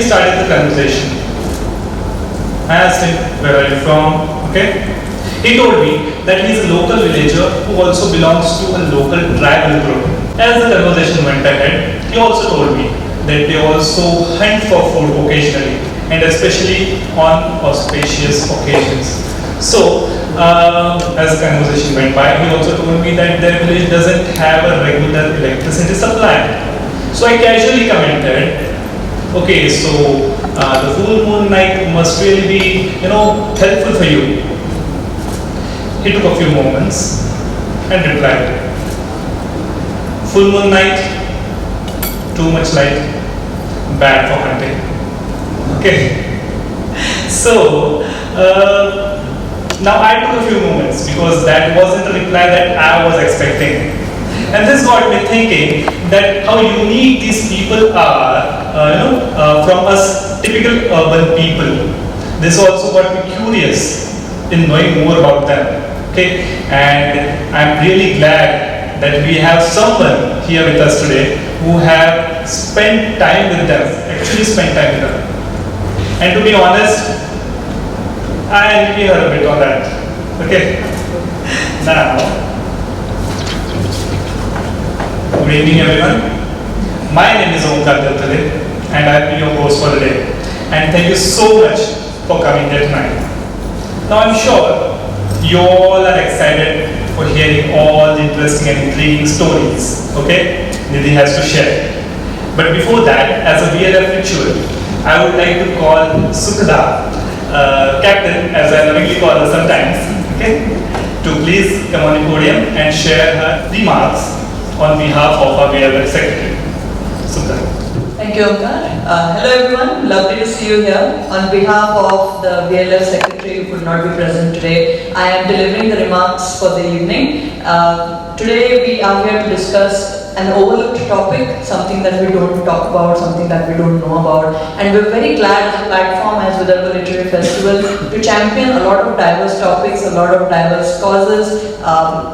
we started the conversation. I asked him, where are you from? Okay. He told me that he is a local villager who also belongs to a local tribal group. As the conversation went ahead, he also told me that they also hunt for food occasionally, and especially on auspicious occasions. So, as the conversation went by, he also told me that their village doesn't have a regular electricity supply. So I casually commented, okay, so the full moon night must really be, helpful for you. He took a few moments and replied, full moon night, too much light, bad for hunting. Okay. So, now I took a few moments because that wasn't the reply that I was expecting. And this got me thinking that how unique these people are, from us typical urban people. This also got me curious in knowing more about them. Okay, and I'm really glad that we have someone here with us today who have spent time with them, actually spent time with them. And to be honest, I really heard a bit on that. Okay, now, good evening everyone. My name is and I'll be your host for the day. And thank you so much for coming here tonight. Now I'm sure you all are excited for hearing all the interesting and intriguing stories, okay, Nidhi has to share. But before that, as a VLF ritual, I would like to call Sukhda, Captain, as I lovingly call her sometimes, okay, to please come on the podium and share her remarks on behalf of our VLF Secretary. Sukhda. Thank you, Omkar. Hello everyone, lovely to see you here. On behalf of the VLF Secretary who could not be present today, I am delivering the remarks for the evening. Today we are here to discuss an overlooked topic, something that we don't talk about, something that we don't know about. And we're very glad as a platform, as Vidarbha Literary Festival, to champion a lot of diverse topics, a lot of diverse causes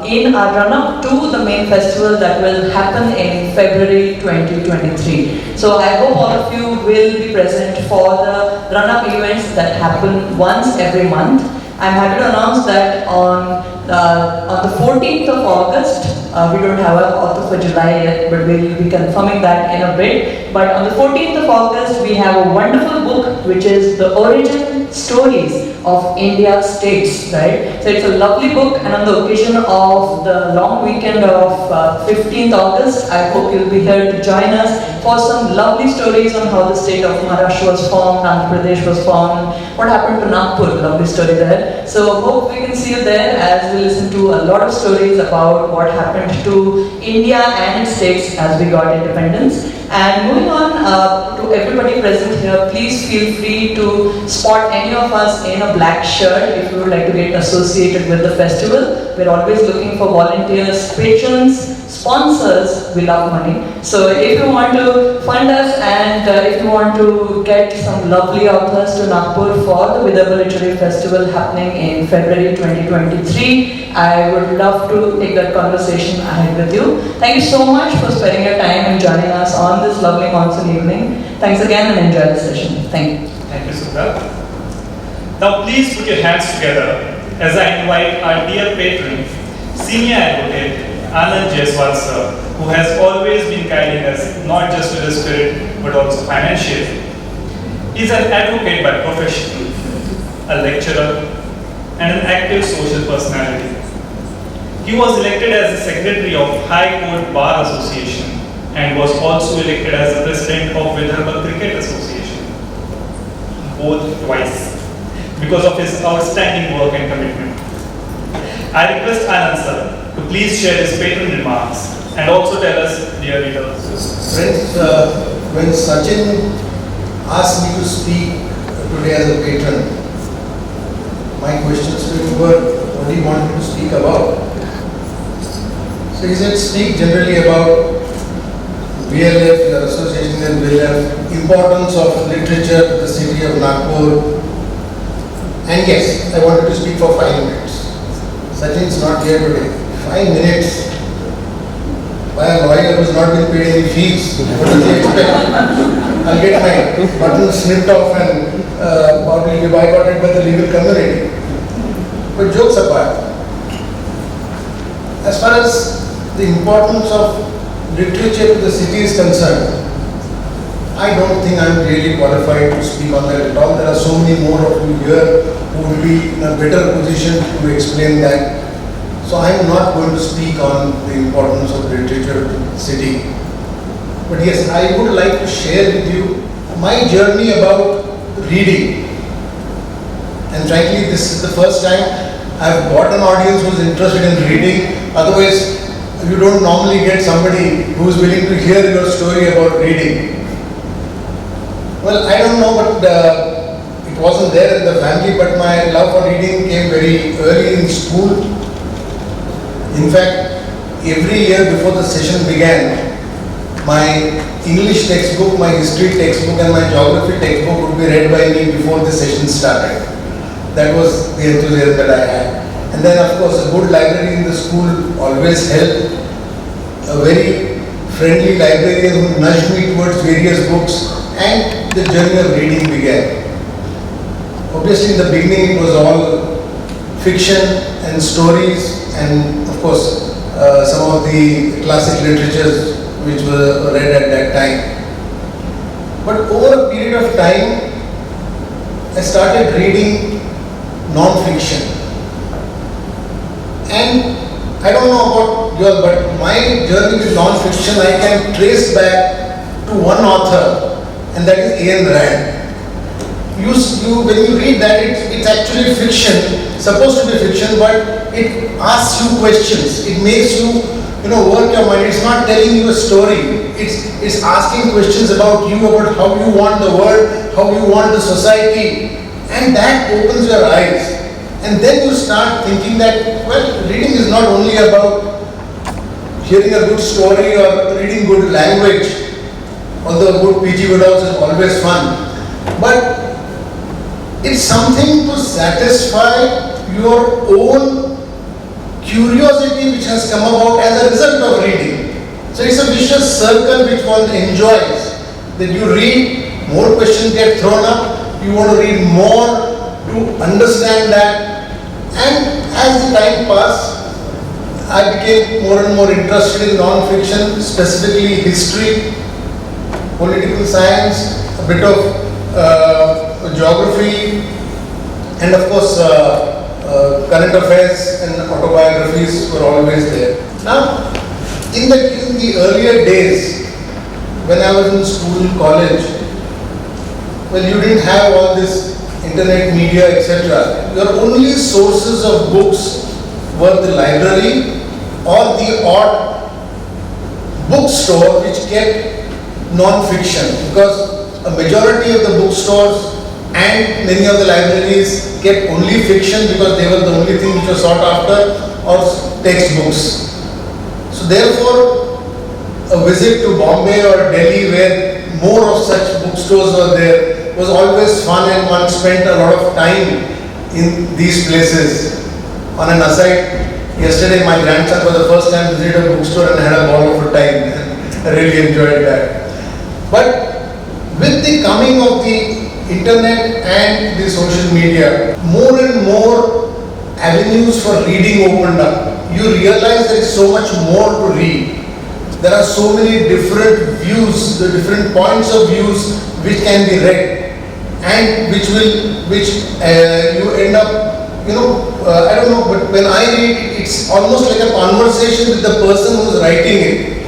in our run-up to the main festival that will happen in February 2023. So I hope all of you will be present for the run-up events that happen once every month. I'm happy to announce that on the 14th of August, we don't have an author for July yet, but we'll be confirming that in a bit. But on the 14th of August, we have a wonderful book, which is The Origin Stories of India States, right? So it's a lovely book, and on the occasion of the long weekend of 15th August, I hope you'll be here to join us for some lovely stories on how the state of Maharashtra was formed, Andhra Pradesh was formed, what happened to Nagpur, lovely story there. So hope we can see you there as we listen to a lot of stories about what happened to India and its states as we got independence. And moving on to everybody present here, please feel free to spot any of us in a black shirt if you would like to get associated with the festival. We're always looking for volunteers, patrons, sponsors. We love money. So if you want to fund us and if you want to get some lovely authors to Nagpur for the Vidarbha Literary Festival happening in February 2023, I would love to take that conversation ahead with you. Thank you so much for spending your time and joining us on this lovely monsoon evening. Thanks again and enjoy the session. Thank you. Thank you, Sudha. Now please put your hands together as I invite our dear patron, Senior Advocate Anand Jaiswal sir, who has always been guiding us not just with his spirit but also financially. He is an advocate by profession, a lecturer, and an active social personality. He was elected as the Secretary of High Court Bar Association and was also elected as the President of Vidarbha Cricket Association, both twice, because of his outstanding work and commitment. I request Anand sir to please share his patron remarks and also tell us, dear readers. Friends, when Sachin asked me to speak today as a patron, my questions to him were, what do you want me to speak about? So he said, speak generally about VLF, your association in VLF, importance of literature to the city of Nagpur. And yes, I wanted to speak for 5 minutes. Sachin's not here today. 5 minutes. by a lawyer who's not been paid any fees. What does he expect? I'll get my button snipped off and probably be boycotted by the legal community. But jokes apart, as far as the importance of literature to the city is concerned, I don't think I'm really qualified to speak on that at all. There are so many more of you here who will be in a better position to explain that. So I'm not going to speak on the importance of literature to the city. But yes, I would like to share with you my journey about reading. And frankly, this is the first time I've got an audience who's interested in reading. Otherwise, you don't normally get somebody who's willing to hear your story about reading. Well, I don't know, but it wasn't there in the family, but my love for reading came very early in school. In fact, every year before the session began, my English textbook, my history textbook and my geography textbook would be read by me before the session started. That was the enthusiasm that I had. And then of course a good library in the school always helped. A very friendly librarian who nudged me towards various books, and the journey of reading began. Obviously in the beginning it was all fiction and stories and of course some of the classic literatures which were read at that time. But over a period of time I started reading non-fiction. And I don't know about yours, but my journey with non-fiction I can trace back to one author, and that is Ayn Rand. When you read that, it's actually fiction, supposed to be fiction, but it asks you questions. It makes you, work your mind. It's not telling you a story. It's asking questions about you, about how you want the world, how you want the society, and that opens your eyes. And then you start thinking that, well, reading is not only about hearing a good story or reading good language, although good PG Woodhouse is always fun, but it's something to satisfy your own curiosity which has come about as a result of reading. So it's a vicious circle which one enjoys. That you read, more questions get thrown up, you want to read more to understand that. And as the time passed, I became more and more interested in non-fiction, specifically history, political science, a bit of geography, and of course current affairs and autobiographies were always there. Now, in the earlier days, when I was in school, college, well, you didn't have all this internet media, etc. Your only sources of books were the library or the odd bookstore which kept non-fiction, because a majority of the bookstores and many of the libraries kept only fiction because they were the only thing which was sought after, or textbooks. So therefore, a visit to Bombay or Delhi where more of such bookstores were there was always fun, and one spent a lot of time in these places. On an aside, yesterday my grandson for the first time visited a bookstore and had a ball of a time, and I really enjoyed that. But with the coming of the internet and the social media, more and more avenues for reading opened up. You realize there is so much more to read. There are so many different views, the different points of views which can be read, and which you end up, I don't know, but when I read, it's almost like a conversation with the person who's writing it.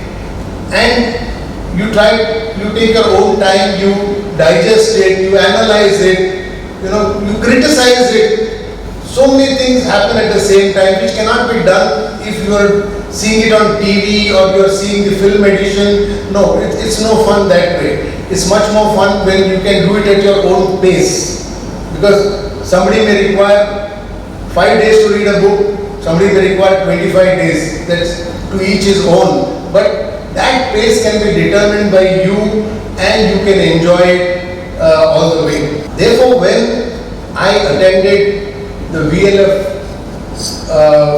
And you take your own time, you digest it, you analyze it, you criticize it. So many things happen at the same time which cannot be done if you are seeing it on TV or you are seeing the film edition. No, it's no fun that way. It's much more fun when you can do it at your own pace. Because somebody may require 5 days to read a book, somebody may require 25 days. That's to each his own. But that pace can be determined by you and you can enjoy it all the way. Therefore, when I attended the VLF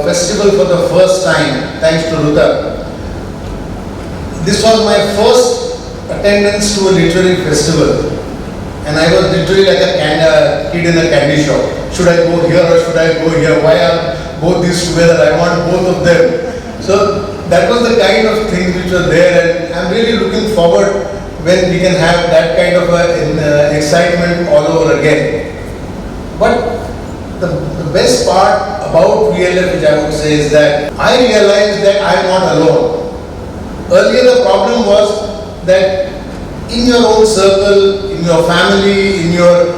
festival for the first time, thanks to Dugar, this was my first attendance to a literary festival, and I was literally like a kid in a candy shop. Should I go here or should I go here? Why are both these together? I want both of them. So that was the kind of things which were there, and I'm really looking forward when we can have that kind of excitement all over again. But the best part about VLF, which I would say, is that I realized that I'm not alone. Earlier the problem was that in your own circle, in your family, in your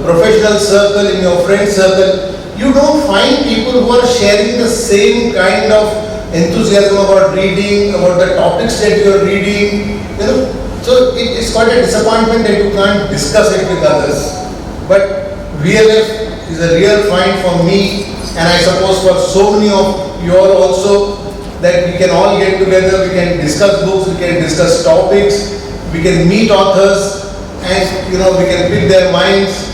professional circle, in your friend circle, you don't find people who are sharing the same kind of enthusiasm about reading, about the topics that you are reading, you know. So it's quite a disappointment that you can't discuss it with others. But VLF is a real find for me, and I suppose for so many of you all also, that we can all get together, we can discuss books, we can discuss topics, we can meet authors, and you know, we can pick their minds.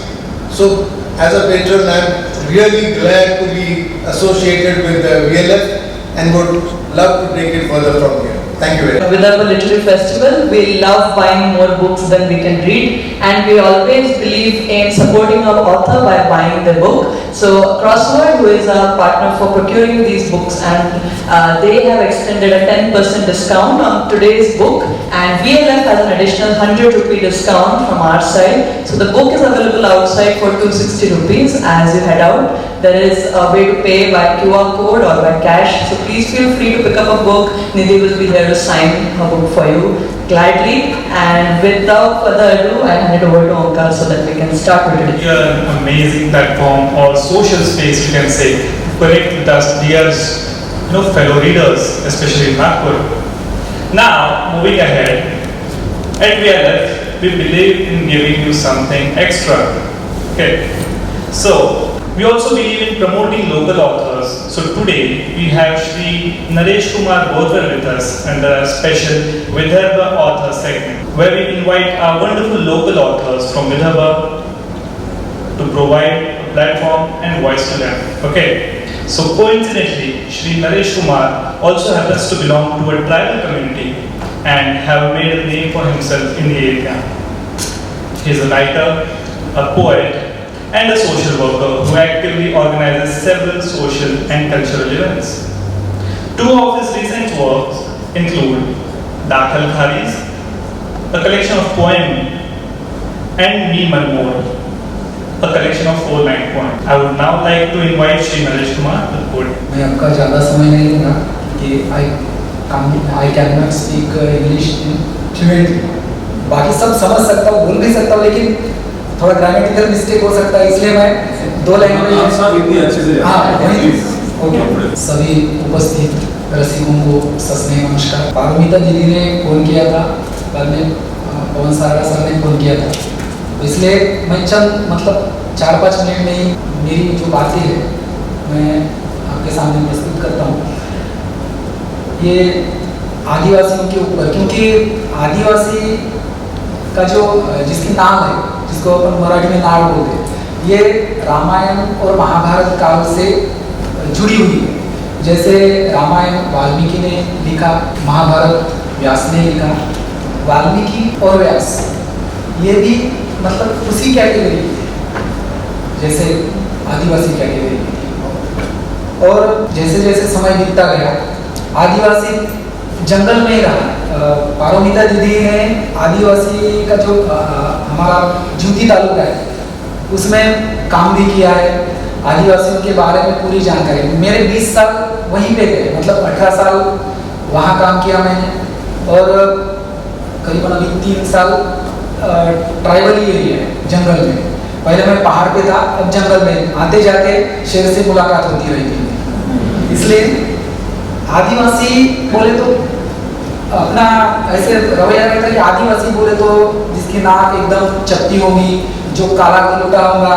So as a patron, I'm really glad to be associated with VLF and would love to take it further from here. Thank you very much. With our literary festival, we love buying more books than we can read, and we always believe in supporting our author by buying the book. So Crossword, who is our partner for procuring these books, and they have extended a 10% discount on today's book, and VLF has an additional 100 rupee discount from our side. So the book is available outside for 260 rupees as you head out. There is a way to pay by QR code or by cash. So please feel free to pick up a book. Nidhi will be here to sign her book for you gladly. And without further ado, I hand it over to Omkar so that we can start with it. You're an amazing platform or social space, you can say, to connect with us, dear, fellow readers, especially in Nagpur. Now, moving ahead, at VLF, we believe in giving you something extra. Okay, so we also believe in promoting local authors. So today we have Shri Naresh Kumar Bodwar with us under a special Vidarbha author segment, where we invite our wonderful local authors from Vidarbha to provide a platform and voice to them. Okay. So coincidentally, Shri Naresh Kumar also happens to belong to a tribal community and have made a name for himself in the area. He is a writer, a poet, and a social worker who actively organizes several social and cultural events. Two of his recent works include Dakhal Kharis, a collection of poems, and Me Malmor, a collection of 4-line poems. I would now like to invite Shri Naresh Kumar to the podium. मैं आपका ज़्यादा समय नहीं लूँगा कि I cannot speak English fluently. बाकी सब समझ सकता हूँ, बोल भी सकता हूँ, लेकिन थोड़ा ग्रामेटिकल मिस्टेक हो सकता है, इसलिए मैं दो लैंग्वेज सभी उपस्थित रसिकों को सस्नेह नमस्कार। पारमिता दीदी ने फोन किया था, बाद में पवन सारा सर ने फोन किया था, इसलिए मैं चंद 4-5 मिनट में ही मेरी जो बातें है मैं आपके सामने प्रस्तुत करता हूँ। ये आदिवासियों के ऊपर, क्योंकि आदिवासी का जो जिसकी नाम है, जिसको अपन मराठी में नाड़ बोलते हैं, ये रामायण और महाभारत काल से जुड़ी हुई है। जैसे रामायण वाल्मीकि ने लिखा, महाभारत व्यास ने लिखा, वाल्मीकि और व्यास ये भी उसी कैटेगरी के जैसे आदिवासी कैटेगरी के। और जैसे जैसे समय बीतता गया, आदिवासी जंगल में ही रहा। पारमिता दीदी ने आदिवासी का जो हमारा ज्योति तालुका है उसमें काम भी किया है, आदिवासियों के बारे में पूरी जानकारी। मेरे 20 साल वहीं पे गए, 18 साल वहाँ काम किया मैंने, और करीबन अभी 3 साल ट्राइबल एरिया है जंगल में। पहले मैं पहाड़ पे था, अब जंगल में आते जाते शेर से मुलाकात होती रहती है। इसलिए आदिवासी बोले तो अपना ऐसे रवैया रहता है कि आदिवासी बोले तो जिसकी नाक एकदम चपटी होगी, जो काला कलूटा होगा।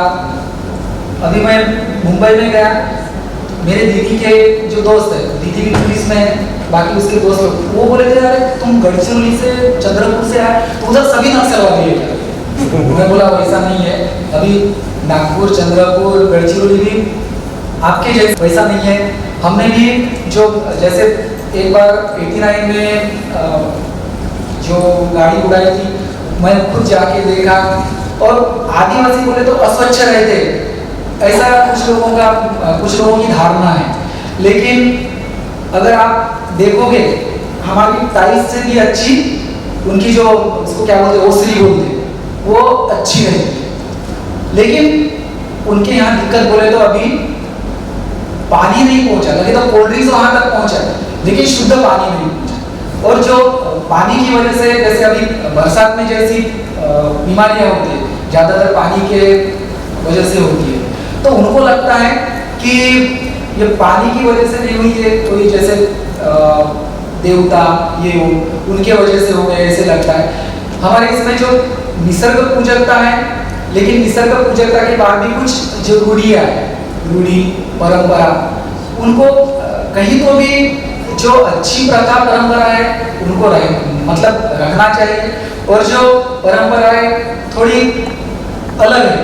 अभी मैं मुंबई में गया, मेरे दीदी के जो दोस्त है, दीदी भी पुलिस में है, बाकी उसके दोस्त लोग, वो बोले थे यार तुम गढ़चिरौली से चंद्रपुर से आए तो उधर सभी नक्सलवादी है। मैं बोला वैसा नहीं है, अभी नागपुर, चंद्रपुर, गढ़चिरौली भी आपके जैसे वैसा नहीं है। हमने भी जो जैसे एक बार 89 में जो गाड़ी उड़ाई थी, मैं खुद जाके देखा, और आदिवासी बोले तो अस्वच्छ रहते, ऐसा कुछ लोगों की धारणा है। लेकिन अगर आप देखोगे, हमारी टाइल्स से भी अच्छी उनकी जो उसको क्या बोलते हैं, ओसरी बोलते हैं, वो अच्छी रहती। लेकिन उनके यहाँ दिक्कत बोले तो अभी पानी नहीं पहुंचा, लगे तो कोल्ड ड्रिंक्स वहां तक पहुंचा, लेकिन शुद्ध पानी नहीं पहुंचा। और जो पानी की वजह से, जैसे अभी बरसात में जैसी बीमारियां होती है, ज्यादातर पानी के वजह से होती है, तो उनको लगता है कि ये पानी की वजह से नहीं हुई है, कोई जैसे देवता ये हो, उनके वजह से हो गए, ऐसे लगता है। हमारे इसमें जो निसर्ग पूजकता है, लेकिन निसर्ग पूजकता के बाद भी कुछ जो रूढ़ियाँ है, रूढ़ी परंपरा, उनको कहीं तो भी जो अच्छी प्रथा परंपरा है उनको मतलब रखना चाहिए, और जो परंपराएं थोड़ी अलग है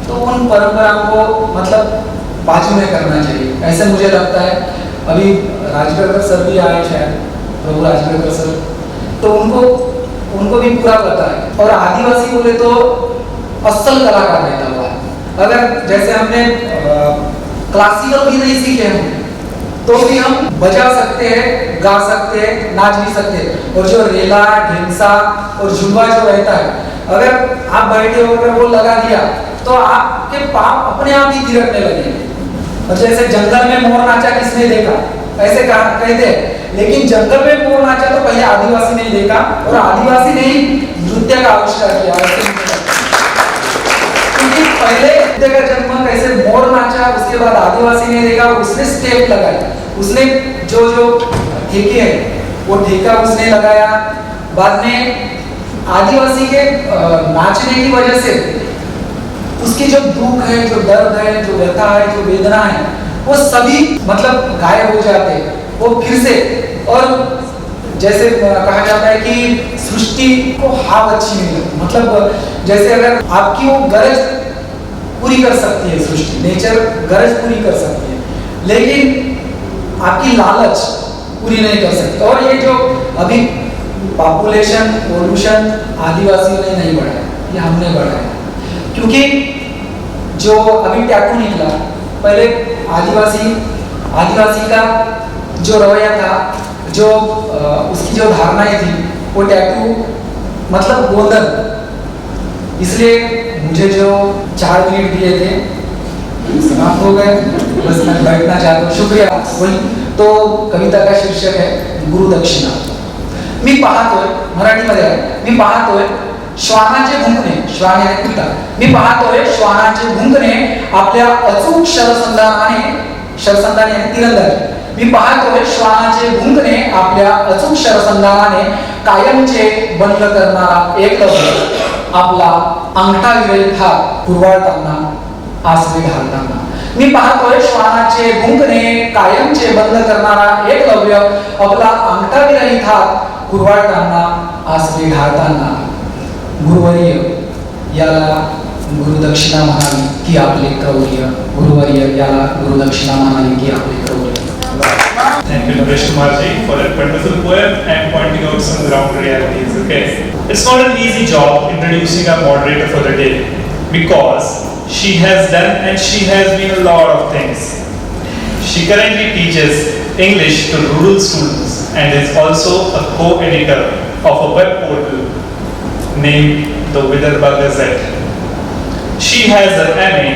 तो उन परंपराओं को मतलब बाजू में करना चाहिए, ऐसे मुझे लगता है। अभी राजगढ़ सर भी आए शायद, प्रभु राजगढ़ सर, तो उनको भी पूरा पता है। और आदिवासी बोले तो असल कलाकार रहता हुआ है। अगर जैसे हमने क्लासिकल भी नहीं सीखे हैं तो भी हम बजा सकते हैं, गा सकते हैं, नाच भी सकते हैं। और जो रेला, ढेंसा और झुमवा जो रहता है, अगर आप बैठे होकर वो लगा दिया तो आपके पाप अपने आप ही थिरकने लगेंगे। और जैसे जंगल में मोर नाचा किसने देखा, ऐसे कहते हैं, लेकिन जंगल में मोर नाचा तो पहले आदिवासी ने देखा, और आदिवासी ने ही नृत्य का आविष्कार किया। क्योंकि पहले नृत्य का जन्म कैसे मोर नाचा, उसके बाद आदिवासी ने देखा, उसने स्टेप लगाया, उसने जो ठेके हैं वो ठेका उसने लगाया। बाद में आदिवासी के नाचने की वजह से उसकी जो दुख है, जो दर्द है, जो व्यथा है, जो वेदना है, वो सभी मतलब गायब हो जाते हैं, वो फिर से। और जैसे कहा जाता है कि सृष्टि को हाव अच्छी नहीं लगती, मतलब जैसे अगर आपकी वो गरज पूरी कर सकती है सृष्टि, नेचर गरज पूरी कर सकती है, लेकिन आपकी लालच पूरी नहीं कर सकती। और ये जो अभी पॉपुलेशन पोल्यूशन आदिवासियों ने नहीं बढ़ाया, ये हमने बढ़ाया। क्योंकि जो अभी टैटू निकला, पहले आदिवासी का जो रवैया था, जो उसकी जो धारणाएं थी, वो टैटू मतलब गोंदन। इसलिए मुझे जो 4 मिनट दिए थे समाप्त हो गए, बस मैं बैठना चाहता हूँ, शुक्रिया। वही तो कविता का शीर्षक है गुरु दक्षिणा। मी पाहतोय, मराठीमध्ये आहे, मी पाहतोय श्वानाचे भुंकणे, श्वान आहे पिता, मी पाहतोय श्वानाचे भुंकणे आपल्या अचूक शरसंधानाने तीरंदाजी, मी पाहतोय श्वानाचे भुंकणे आपल्या अचूक शरसंधानाने कायमचे बंद करणारा एकलव्य आपला अंगठा विरहित हात कुरवाळताना आसवे घालताना। मी पाहतोय श्वानाचे भुंकणे कायमचे बंद करणारा एकलव्य आपला अंगठा विरहित हात कुरवाळताना आसवे घालताना। गुरुवर्य याला गुरुदक्षिणा म्हणावी की आपले क्रौर्य, गुरुवर्य याला गुरुदक्षिणा म्हणावी की आपले क्रौर्य। Thank you, Naresh Kumarji, for that wonderful poem and pointing out some ground realities. Okay, it's not an easy job introducing our moderator for the day, because she has done and she has been a lot of things. She currently teaches English to rural students and is also a co-editor of a web portal named the Vidarbha Gazette. She has an MA,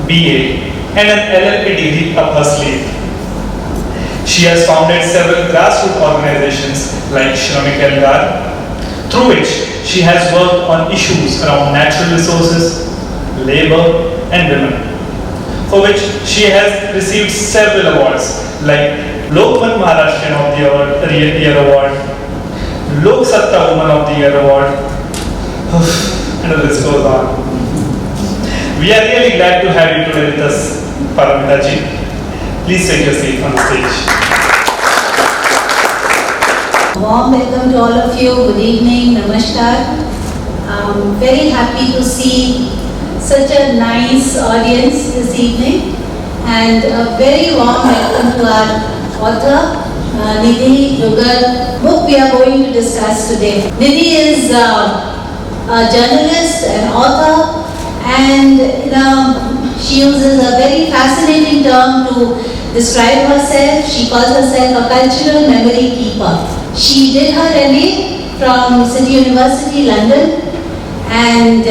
BA and an LLB degree up her sleeve. She has founded several grassroots organizations like Shramik Elgar, through which she has worked on issues around natural resources, labor and women, for which she has received several awards like Lokman Maharashtrian of the Year Award, Lok Satta Woman of the Year Award, and the list goes on. We are really glad to have you today with us, Paramita ji. Please take your seat on the stage. Warm welcome to all of you. Good evening, namaskar. I'm very happy to see such a nice audience this evening, and a very warm welcome to our author, Nidhi, Dugar, book we are going to discuss today. Nidhi is a journalist, an author, and she uses a very fascinating term to describe herself. She calls herself a cultural memory keeper. She did her MA from City University, London, and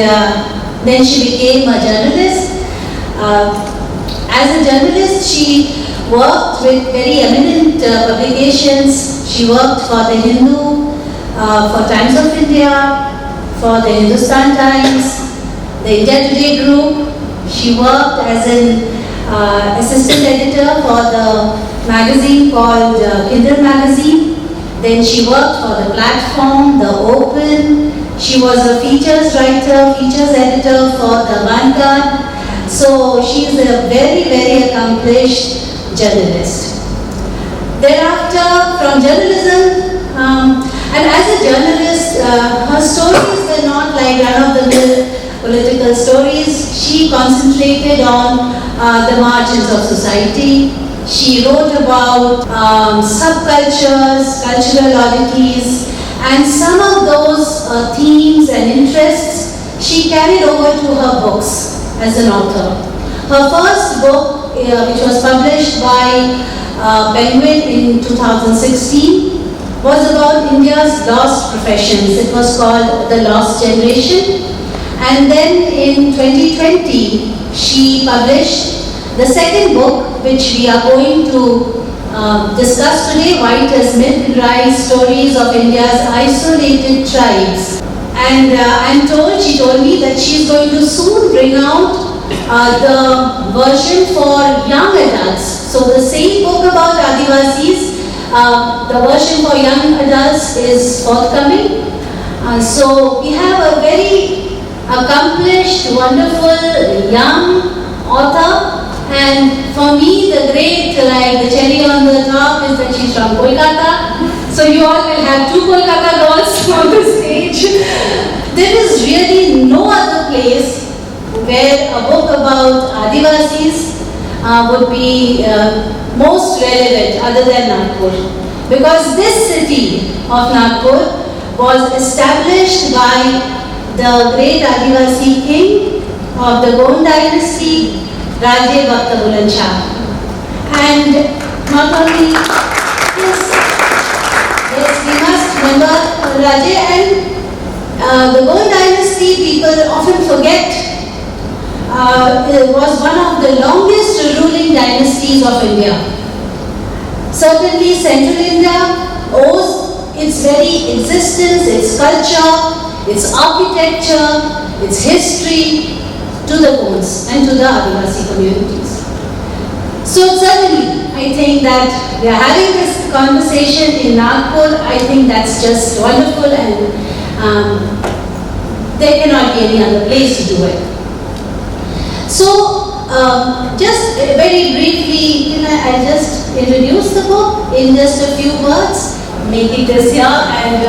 then she became a journalist. As a journalist, she worked with very eminent publications. She worked for the Hindu, for Times of India, for the Hindustan Times, the India Today Group. She worked as an assistant editor for the magazine called Kindle Magazine. Then she worked for the Platform, the Open. She was a features writer, features editor for the Vanguard. So she is a very, very accomplished journalist. Thereafter, from journalism, and as a journalist, her stories were not like run-of-the-mill political stories. She concentrated on the margins of society. She wrote about subcultures, cultural oddities, and some of those themes and interests she carried over to her books as an author. Her first book, which was published by Penguin in 2016, was about India's lost professions. It was called The Lost Generation. And then in 2020, she published the second book, which we are going to discuss today, White as Myth and Rise, Stories of India's Isolated Tribes. And she told me that she's going to soon bring out the version for young adults. So the same book about Adivasis, the version for young adults is forthcoming. So we have a very accomplished, wonderful young author. And for me, the great, like the cherry on the top is that she's from Kolkata. So you all will have two Kolkata girls on the stage. There is really no other place where a book about Adivasis would be most relevant other than Nagpur. Because this city of Nagpur was established by the great Adivasi king of the Gond dynasty, Raje Bhakta Bulan Shah. And not only this, yes, we must remember Raje, and the Gond dynasty, people often forget, was one of the longest ruling dynasties of India. Certainly Central India owes its very existence, its culture, its architecture, its history to the Gonds and to the Adivasi communities. So certainly, I think that we are having this conversation in Nagpur. I think that's just wonderful, and there cannot be any other place to do it. So, just very briefly, I'll just introduce the book in just a few words, making this here. And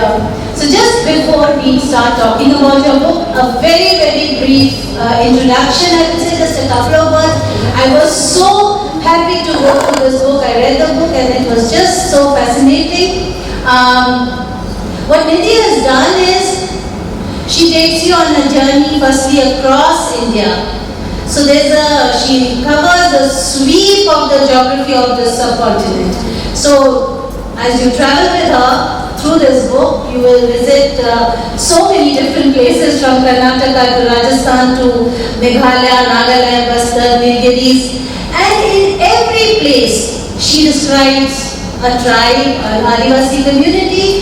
so just before we start talking about your book, a very, very brief introduction, I would say just a couple of words. I was so happy to go through this book. I read the book and it was just so fascinating. What Nidhi has done is, she takes you on a journey firstly across India. So she covers the sweep of the geography of the subcontinent. So as you travel with her through this book, you will visit so many different places, from Karnataka to Rajasthan to Meghalaya, Nagaland, Bastar, Nilgiris. And in every place, she describes a tribe, an Adivasi community,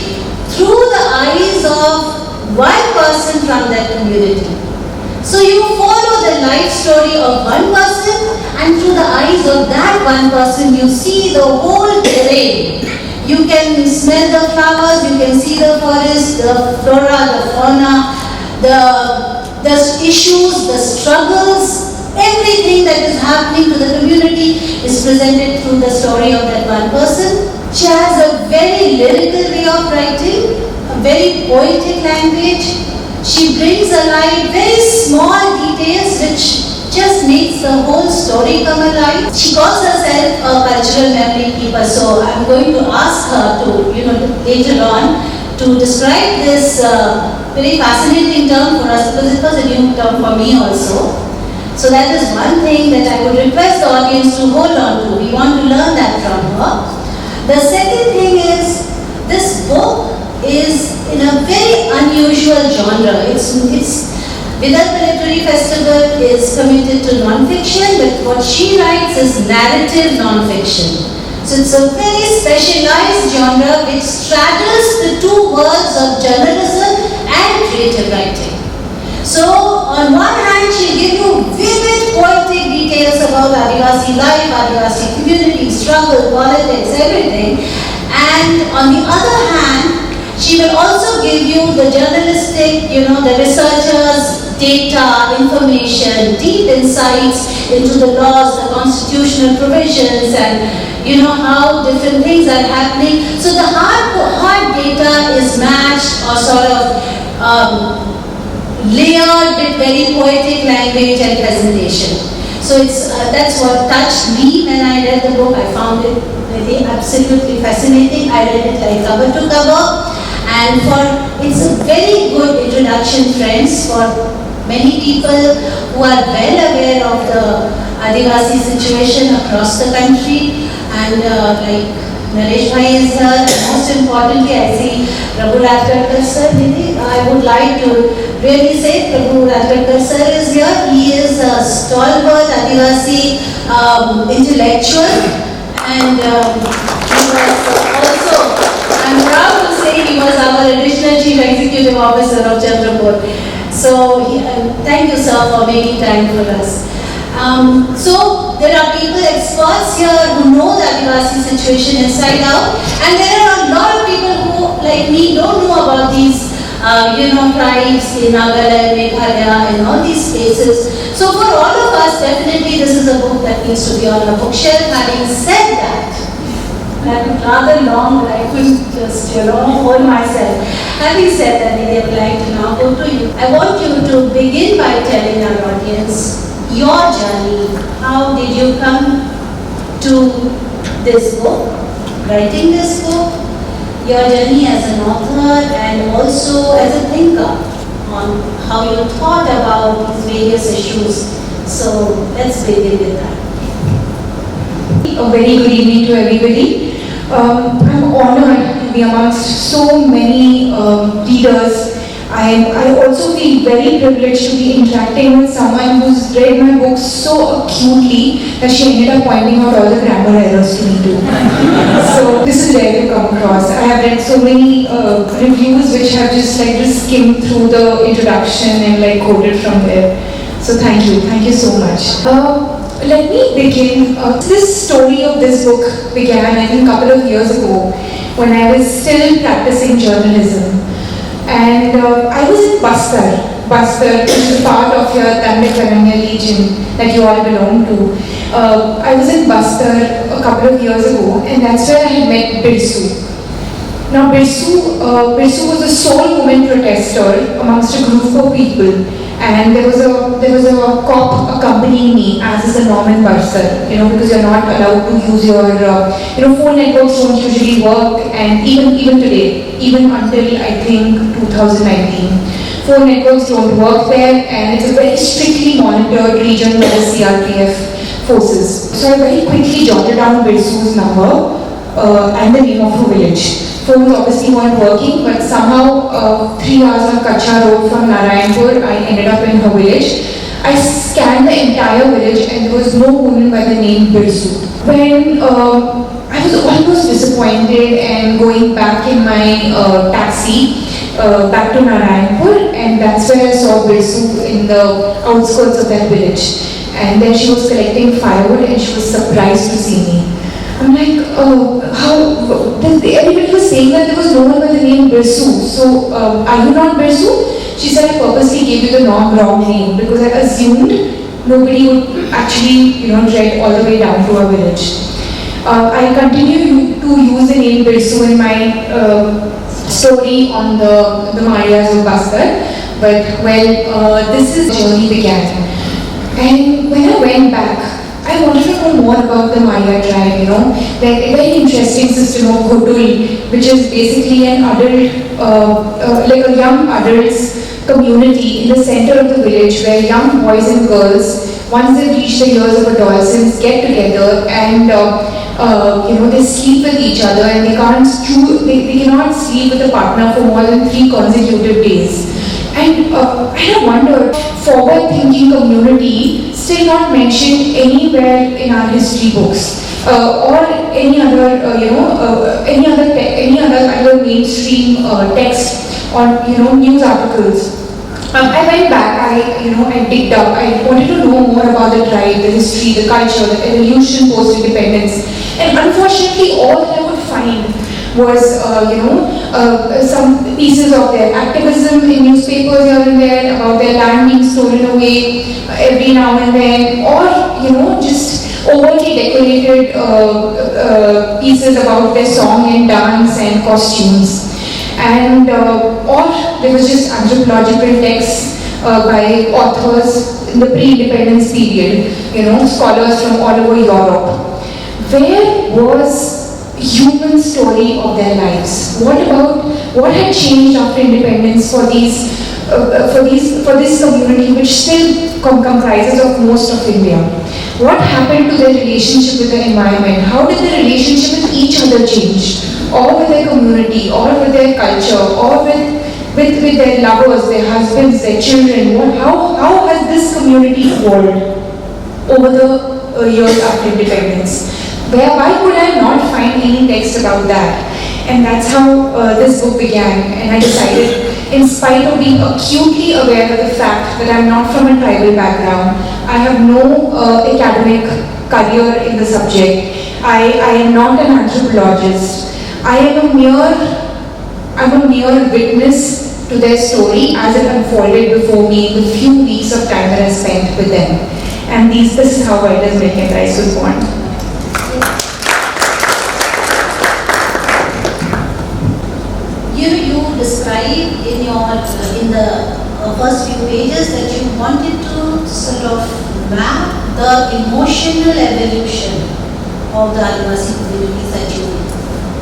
through the eyes of one person from that community. So you follow the life story of one person, and through the eyes of that one person, you see the whole terrain. You can smell the flowers, you can see the forest, the flora, the fauna, the issues, the struggles, everything that is happening to the community is presented through the story of that one person. She has a very lyrical way of writing, a very poetic language. She brings alive very small details which just makes the whole story come alive. She calls herself a cultural memory keeper, so I'm going to ask her to, later on, to describe this very fascinating term for us, because it was a new term for me also. So that is one thing that I would request the audience to hold on to. We want to learn that from her. The second thing is, this book is in a very unusual genre. Vidarbha Literary Festival is committed to non-fiction, but what she writes is narrative non-fiction. So it's a very specialized genre which straddles the two worlds of journalism and creative writing. So on one hand, she'll give you vivid poetic details about Adivasi life, Adivasi community, struggle, politics, everything. And on the other hand, she will also give you the journalistic, the researchers' data, information, deep insights into the laws, the constitutional provisions, and how different things are happening. So the hard data is matched or sort of layered with very poetic language and presentation. So that's what touched me when I read the book. I found it really absolutely fascinating. I read it like cover to cover. And it's a very good introduction, friends, for many people who are well aware of the Adivasi situation across the country. And like Naresh Bhai is here, and most importantly, I see Prabhu Rajgarkar sir. Nidhi, I would like to really say Prabhu Rajgarkar sir is here. He is a stalwart Adivasi intellectual, and he was also, I'm proud to say, he was our additional Chief Executive Officer of Chandrapur. So thank you, sir, for making time for us. So there are people, experts here who know the Adivasi situation inside out, and there are a lot of people who, like me, don't know about these, tribes in Nagaland, Meghalaya, and all these places. So for all of us, definitely this is a book that needs to be on our bookshelf. Having said that, I'm rather long, but I couldn't just, hold myself. Having said that, Nidhi, I would like to now go to you. I want you to begin by telling our audience your journey. How did you come to this book, writing this book, your journey as an author and also as a thinker on how you thought about these various issues. So let's begin with that. A very good evening to everybody. I'm honored to be amongst so many readers. I also feel very privileged to be interacting with someone who's read my books so acutely that she ended up pointing out all the grammar errors to me too. So this is rare to come across. I have read so many reviews which have just skimmed through the introduction and quoted from there. So thank you so much. Let me begin. This story of this book began, I think, a couple of years ago when I was still practicing journalism. And I was in Bastar, which is part of your Tamil region that you all belong to. I was in Bastar a couple of years ago, and that's where I had met Birsu. Now Birsu was a sole woman protester amongst a group of people. And there was a cop accompanying me, as is the norm in Barsar, because you're not allowed to use your, phone networks don't usually work, and even today, even until I think 2019, phone networks don't work there, and it's a very strictly monitored region by the CRPF forces. So I very quickly jotted down Birsu's number and the name of her village. Phones obviously weren't working, but somehow 3 hours of Kacha road from Narayanpur, I ended up in her village. I scanned the entire village and there was no woman by the name Birsu. When I was almost disappointed and going back in my taxi back to Narayanpur, and that's where I saw Birsu in the outskirts of that village. And then she was collecting firewood and she was surprised to see me. I'm like, everybody was saying that there was no one by the name Birsu. So, are you not Birsu? She said, I purposely gave you the wrong name because I assumed nobody would actually, tread all the way down to our village. I continue to use the name Birsu in my story on the Marias of Bastar. But, this is journey began. And when I went back, I wanted to know more about the Maya tribe, They're a very interesting system of Gudul, which is basically an adult, like a young adults community in the center of the village where young boys and girls, once they reach the years of adolescence, get together and they sleep with each other and they cannot sleep with a partner for more than 3 consecutive days. And I have wondered, forward-thinking community still not mentioned anywhere in our history books or any other, any other mainstream text or news articles. I went back. I picked up. I wanted to know more about the tribe, the history, the culture, the evolution post-independence, and unfortunately, all that I would find was, some pieces of their activism in newspapers here and there, about their land being stolen away every now and then, or, just overly decorated pieces about their song and dance and costumes. And, or there was just anthropological texts by authors in the pre-independence period, scholars from all over Europe. Where was human story of their lives? What had changed after independence for this community, which still comprises of most of India? What happened to their relationship with the environment? How did the relationship with each other change, or with their community, or with their culture, or with their lovers, their husbands, their children? How has this community evolved over the years after independence? Why could I not find any text about that? And that's how this book began. And I decided, in spite of being acutely aware of the fact that I'm not from a tribal background, I have no academic career in the subject, I am not an anthropologist, I'm a mere witness to their story as it unfolded before me in the few weeks of time that I spent with them. And this is how Writers Milk and Rice was born. You described in the first few pages that you wanted to sort of map the emotional evolution of the Adivasi communities that you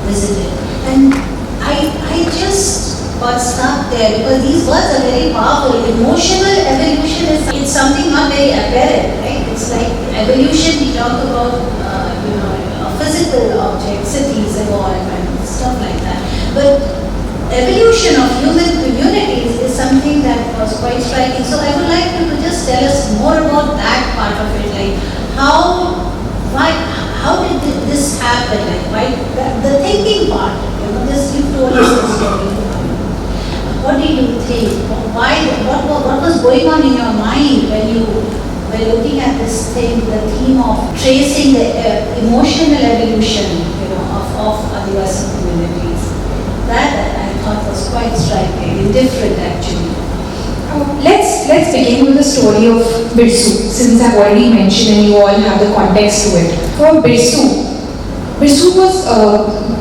visited. And I just got stuck there because these words are very powerful. Emotional evolution it's something not very apparent, right? It's like evolution, we talk about a physical object, cities evolve and stuff like that. But evolution of human communities is something that was quite striking. So I would like you to just tell us more about that part of it, like how did this happen? Like why the thinking part? This you told us the story. What did you think? What was going on in your mind when you were looking at this thing, the theme of tracing the emotional evolution, of Adivasi communities? That I thought was quite striking and different actually. Let's begin with the story of Birsu, since I've already mentioned and you all have the context to it. For Birsu was,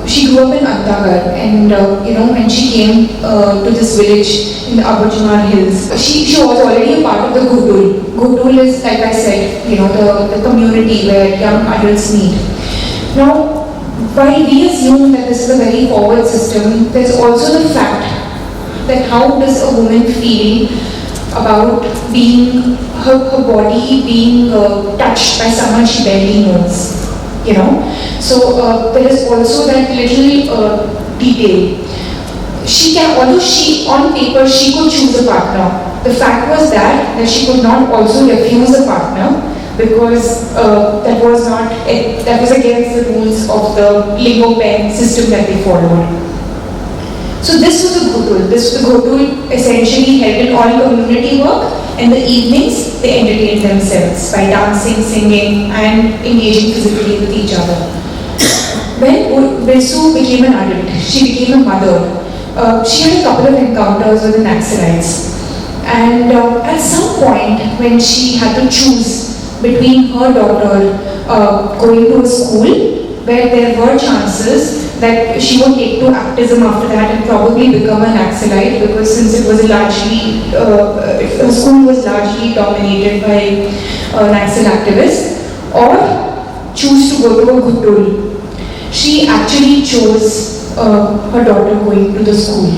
she grew up in Dugar, and when she came to this village in the Abujamar Hills, she was already a part of the Gudul. Gudul is, like I said, the community where young adults meet. Now, while we assume that this is a very forward system, there's also the fact that how does a woman feel about being her body being touched by someone she barely knows, So there is also that little detail. Although on paper she could choose a partner, the fact was that she could not also refuse a partner, because that was against the rules of the lingo pen system that they followed. So this was a Gudul. The Gudul essentially held in all community work, and the evenings they entertained themselves by dancing, singing, and engaging physically with each other. When Birsu became an adult, she became a mother. She had a couple of encounters with the Naxalites, and at some point when she had to choose between her daughter going to a school where there were chances that she would take to activism after that and probably become an Naxalite, because since it was largely, the school was largely dominated by Naxal activist, or choose to go to a Guttori. She actually chose her daughter going to the school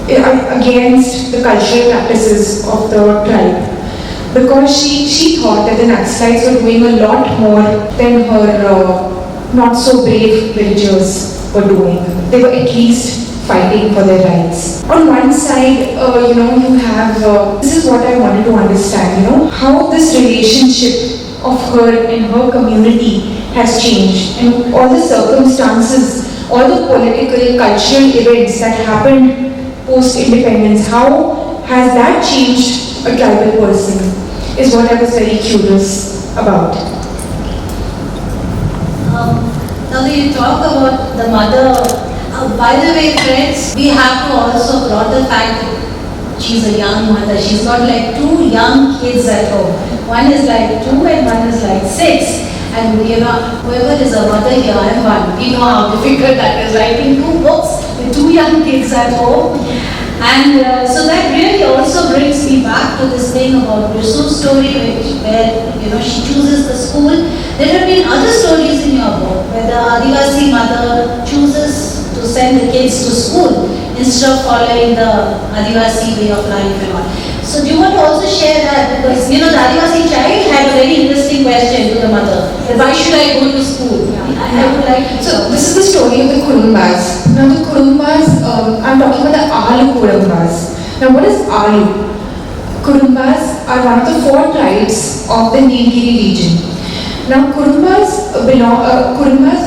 against the cultural practices of the tribe, because she thought that the Naxalites were doing a lot more than her not so brave villagers were doing. They were at least fighting for their rights. On one side, you have, this is what I wanted to understand, how this relationship of her and her community has changed, and all the circumstances, all the political, cultural events that happened post-independence, how has that changed a tribal person, is what I was very curious about. Now that you talk about the mother, by the way friends, we have to also plot the fact that she's a young mother. She's got like 2 young kids at home. One is like 2 and one is like 6. And whoever is a mother here, I'm one. We know how difficult that is, writing 2 books with 2 young kids at home. And so that really also brings me back to this thing about Risu's story, where she chooses the school. There have been other stories in your book where the Adivasi mother chooses to send the kids to school instead of following the Adivasi way of life and all. So do you want to also share that? Because the Adivasi child had a very interesting question to the mother. Why should I go to school? I would like to. So this is the story of the Kurumbas. Now the Kurumbas, I'm talking about the Alu Kurumbas. Now what is Alu? Kurumbas are one of the 4 tribes of the Nilgiri region. Now Kurumbas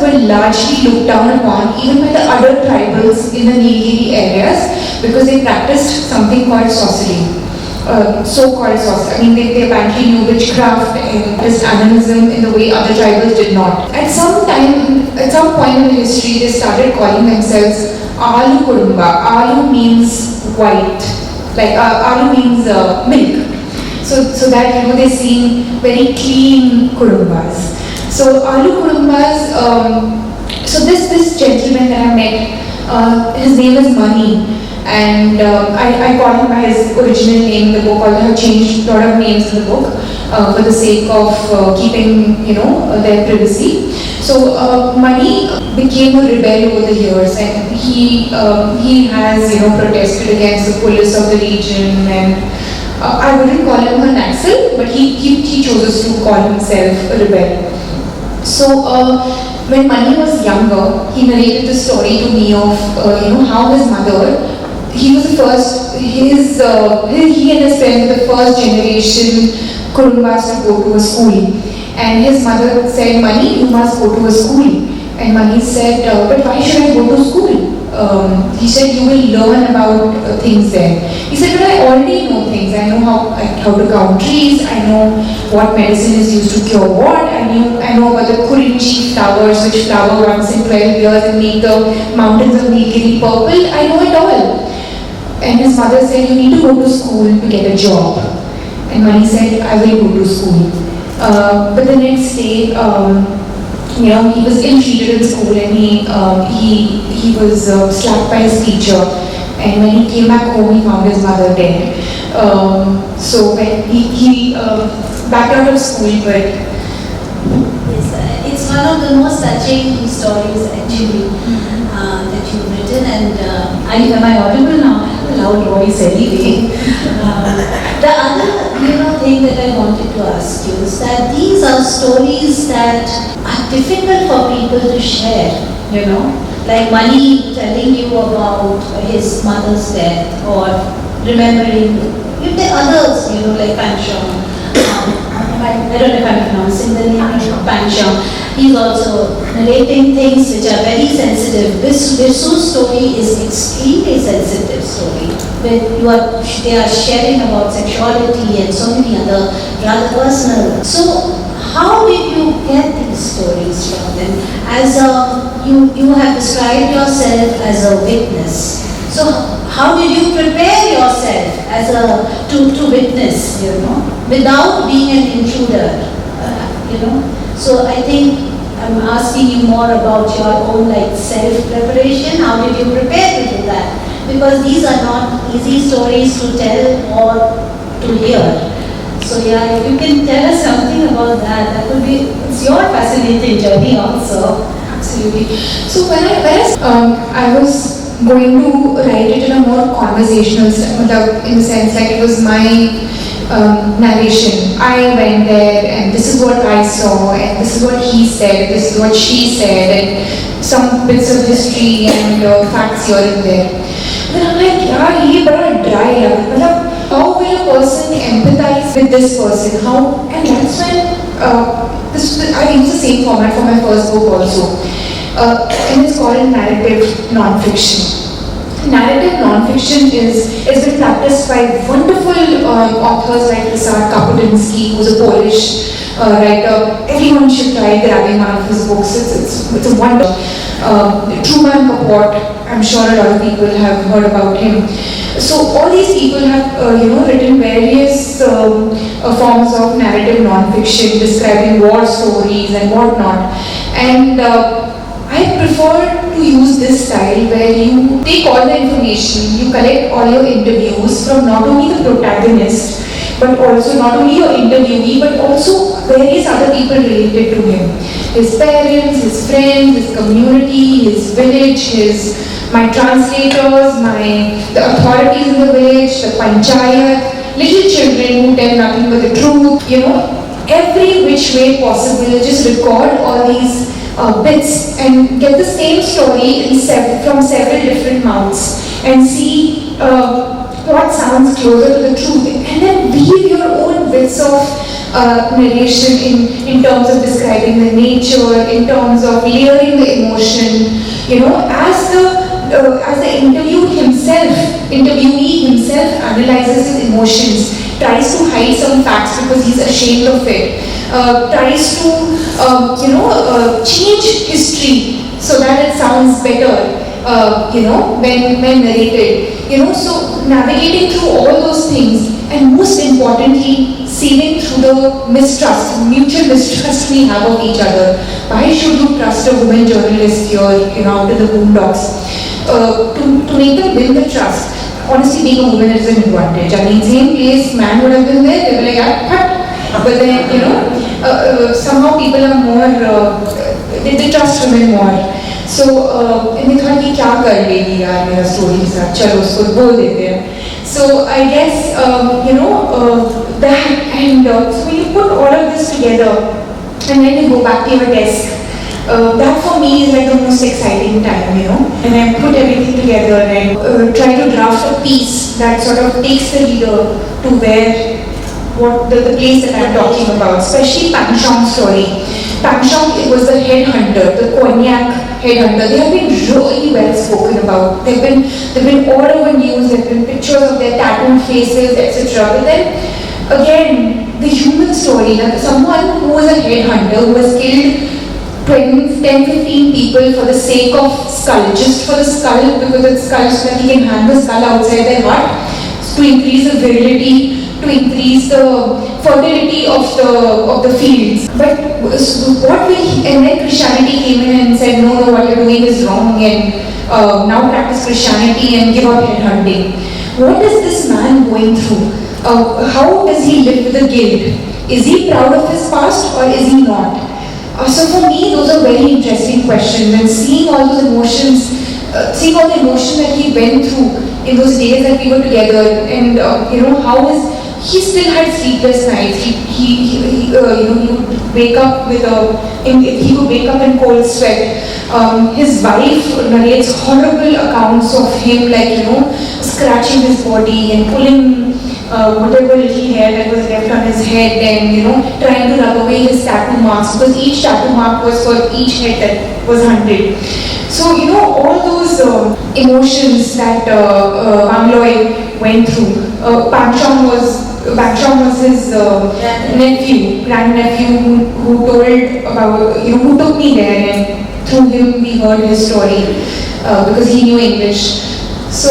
were largely looked down upon even by the other tribals in the Nilgiri areas, because they practiced something called sorcery. So-called sorcery. I mean, they apparently knew witchcraft and just animism in the way other tribals did not. At some point in the history, they started calling themselves Alu Kurumba. Alu means white, like Alu means milk. So that they seem very clean Kurumbas. So Alu Kurumbas. So this gentleman that I met, his name is Mani. And I call him by his original name in the book, although I have changed a lot of names in the book for the sake of keeping, their privacy. So Mani became a rebel over the years, and he has, protested against the police of the region, and I wouldn't call him a Naxal, but he chooses to call himself a rebel. So when Mani was younger, he narrated the story to me of, how his mother, he was the first, he and his friends were the first generation Kurumbas to go to a school. And his mother said, Mani, you must go to a school. And Mani said, but why should I go to school? He said, you will learn about things there. He said, but I already know things. I know how to count trees. I know what medicine is used to cure what. I know about the Kurinchi flowers, which flower once in 12 years and make the mountains of Nilgiri purple. I know it all. And his mother said, you need to go to school to get a job. And Mani said, I will go to school. But the next day, he was ill-treated in school, and he was slapped by his teacher. And when he came back home, he found his mother dead. So when he backed out of school, but it's one of the most touching stories actually that you've written, and am I audible now? I have a loud voice anyway. The other thing that I wanted to ask you is that these are stories that are difficult for people to share, like Mani telling you about his mother's death, or remembering, if there are others, like Pancham. I don't know if I'm pronouncing the name, Pancham. He's also narrating things which are very sensitive. Visu's story is extremely sensitive story. Where they are sharing about sexuality and so many other rather personal. So how did you get these stories from them? As you have described yourself as a witness. So how did you prepare yourself as to witness, without being an intruder, So I think I'm asking you more about your own self-preparation. How did you prepare to do that? Because these are not easy stories to tell or to hear. So yeah, if you can tell us something about that, that would be, it's your fascinating journey also. Absolutely. So when I was going to write it in a more conversational in the sense like it was my narration. I went there and this is what I saw and this is what he said, this is what she said, and some bits of history and facts here and there. Then I'm like, yeah, ये बड़ा dry है. मतलब how will a person empathize with this person? How? And that's when I used the same format for my first book also, and it's called narrative non-fiction. Narrative non-fiction has been practiced by wonderful authors like Ryszard Kapuscinski, who's a Polish writer. Everyone should try grabbing one of his books. It's a wonder. Truman Capote, I'm sure a lot of people have heard about him. So all these people have written various forms of narrative non-fiction describing war stories and whatnot. And I prefer to use this style where you take all the information, you collect all your interviews from not only the protagonist, but also not only your interviewee, but also various other people related to him. His parents, his friends, his community, his village, my translators, the authorities in the village, the panchayat, little children who tell nothing but the truth, every which way possible, just record all these bits and get the same story from several different mouths and see what sounds closer to the truth, and then weave your own bits of narration in terms of describing the nature, in terms of layering the emotion, as the interviewee himself analyzes his emotions, tries to hide some facts because he's ashamed of it, tries to change history so that it sounds better, when narrated. So navigating through all those things, and most importantly, seeing through the mutual mistrust we have of each other. Why should you trust a woman journalist here, out in the boondocks? To make them win the trust. Honestly, being a woman is an advantage. I mean, same place, man would have been there, they were like, ah, but then, somehow people are more, they trust women more. So, इन्हें थोड़ा कि क्या कर लेगी यार मेरा story के साथ, चलो उसको बोल देते हैं. So I guess that, and so when you put all of this together and then you go back to your desk, that for me is like the most exciting time, and I put everything together and try to draft a piece that sort of takes the reader to where the place that I'm talking about, especially Panchong's story. Panchong was the headhunter, the cognac headhunter. They have been really well spoken about. They've been all over news. There've been pictures of their tattooed faces, etc. But then again, the human story, like someone who was a headhunter who has killed 10-15 people for the sake of skull, just for the skull, because it's skull, so that he can hang the skull outside their hut to increase the virility, to increase the fertility of the fields. But and then Christianity came in and said, no, what you're doing is wrong, and now practice Christianity and give up headhunting. What is this man going through? How does he live with the guilt? Is he proud of his past or is he not? So for me, those are very interesting questions, and seeing all those emotions, seeing all the emotion that he went through in those days that we were together, and he still had sleepless nights. He would wake up he would wake up in cold sweat. His wife narrates horrible accounts of him, scratching his body and pulling whatever little hair that was left on his head, and trying to rub away his tattoo marks, because each tattoo mark was for each head that was hunted. So all those emotions that Bangaloy went through. Panchong was his grandnephew who told about, who took me there, and through him we heard his story because he knew English. So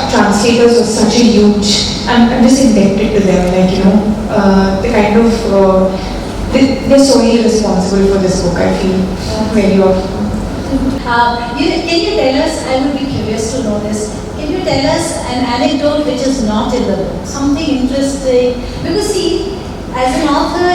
translators was such a huge, I'm just indebted to them, the kind of, they're solely responsible for this book, I feel, very often. Can you tell us, I would be curious to know this, can you tell us an anecdote which is not in the book? Something interesting? Because see, as an author,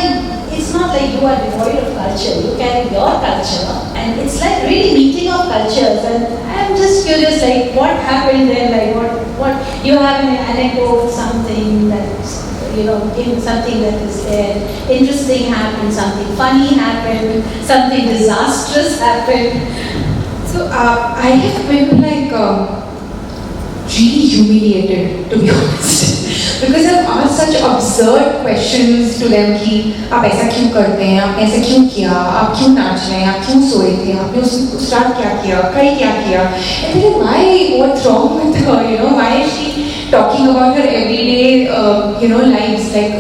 it's not like you are devoid of culture. You carry your culture, and it's like really meeting of cultures. And I'm just curious, like what happened there? Like what you have an anecdote, something that's in something that is there, interesting happened, something funny happened, something disastrous happened. So I have been like really humiliated, to be honest, because I've asked such absurd questions to them कि आप ऐसा क्यों करते हैं, आप ऐसा क्यों किया, आप क्यों नाच रहे हैं, आप क्यों सोए थे, आपने उस रात क्या किया, कल क्या किया, and they're like, why, what's wrong with her, why is she talking about her everyday, lives, like,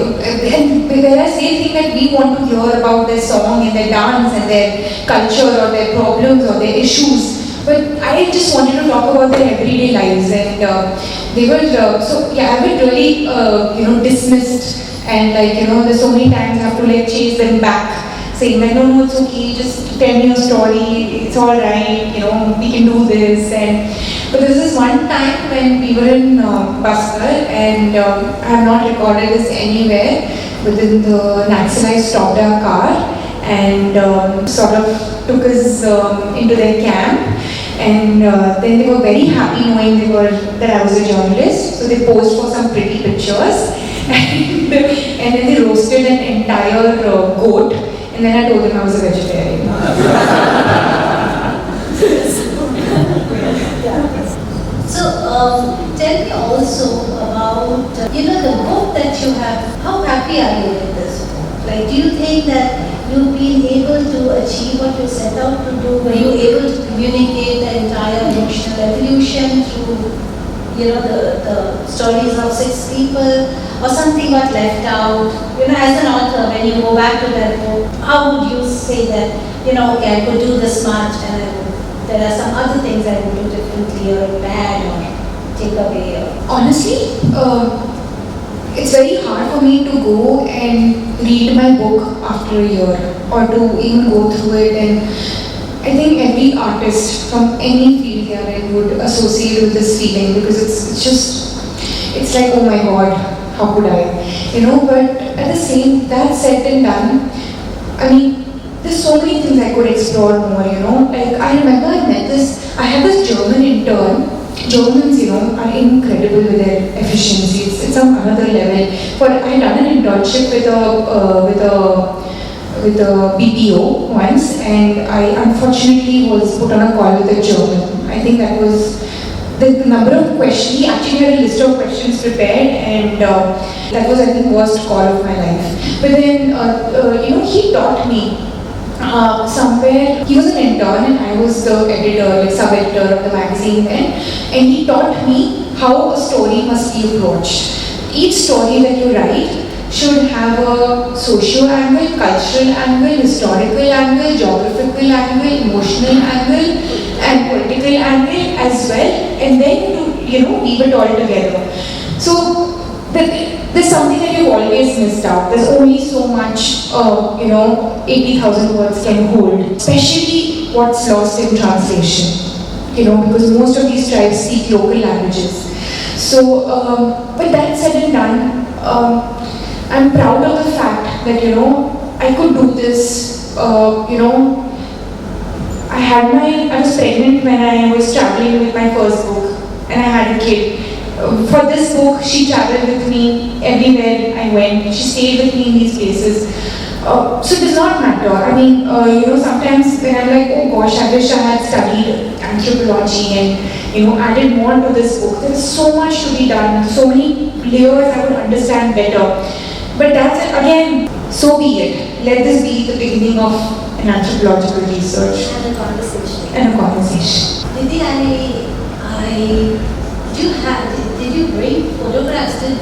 and when I say things that we want to hear about their song and their dance and their culture or their problems or their issues, but I just wanted to talk about their everyday lives, and they were, I was really, dismissed, and there's so many times I have to chase them back, saying that no, it's okay, just tell me your story, it's all right, we can do this. But there was this one time when we were in Busker, and I have not recorded this anywhere, but then the Naxalites stopped our car and sort of took us into their camp, and then they were very happy knowing that I was a journalist, so they posed for some pretty pictures, and then they roasted an entire goat, and then I told them I was a vegetarian. So, tell me also about, the book that you have. How happy are you with this book? Like, do you think that you've been able to achieve what you set out to do? Were you able to communicate the entire emotional evolution through, the stories of 6 people, or something got left out? As an author, when you go back to that book, how would you say that, okay, I could do this much, and there are some other things I would do differently or bad or take away? Honestly, it's very hard for me to go and read my book after a year or to even go through it, and I think every artist from any field here would associate with this feeling, because it's like, oh my god, how could I? But at the same, that said and done, I mean, there's so many things I could explore more, Like, I remember I had this German intern. Germans, are incredible with their efficiency. It's on another level. I had done an internship with a BPO once, and I unfortunately was put on a call with a German. I think that was the number of questions. He actually had a list of questions prepared, and that was, I think, worst call of my life. But then, he taught me. Somewhere, he was an intern and I was the editor, sub-editor of the magazine then, and he taught me how a story must be approached. Each story that you write should have a socio angle, cultural angle, historical angle, geographical angle, emotional angle, and political angle as well, and then to weave it all together. So there's something that you've always missed out. There's only so much 80,000 words can hold, especially what's lost in translation, because most of these tribes speak local languages. So, but that said and done, I'm proud of the fact that, I could do this, I was pregnant when I was traveling with my first book, and I had a kid. For this book, she traveled with me everywhere I went. She stayed with me in these places. So it does not matter. I mean, sometimes when I'm like, oh gosh, I wish I had studied anthropology and, added more to this book. There's so much to be done, so many layers I would understand better. But that's it. Again, so be it. Let this be the beginning of an anthropological research. And a conversation. And a conversation. Nidhi, did you bring photographs with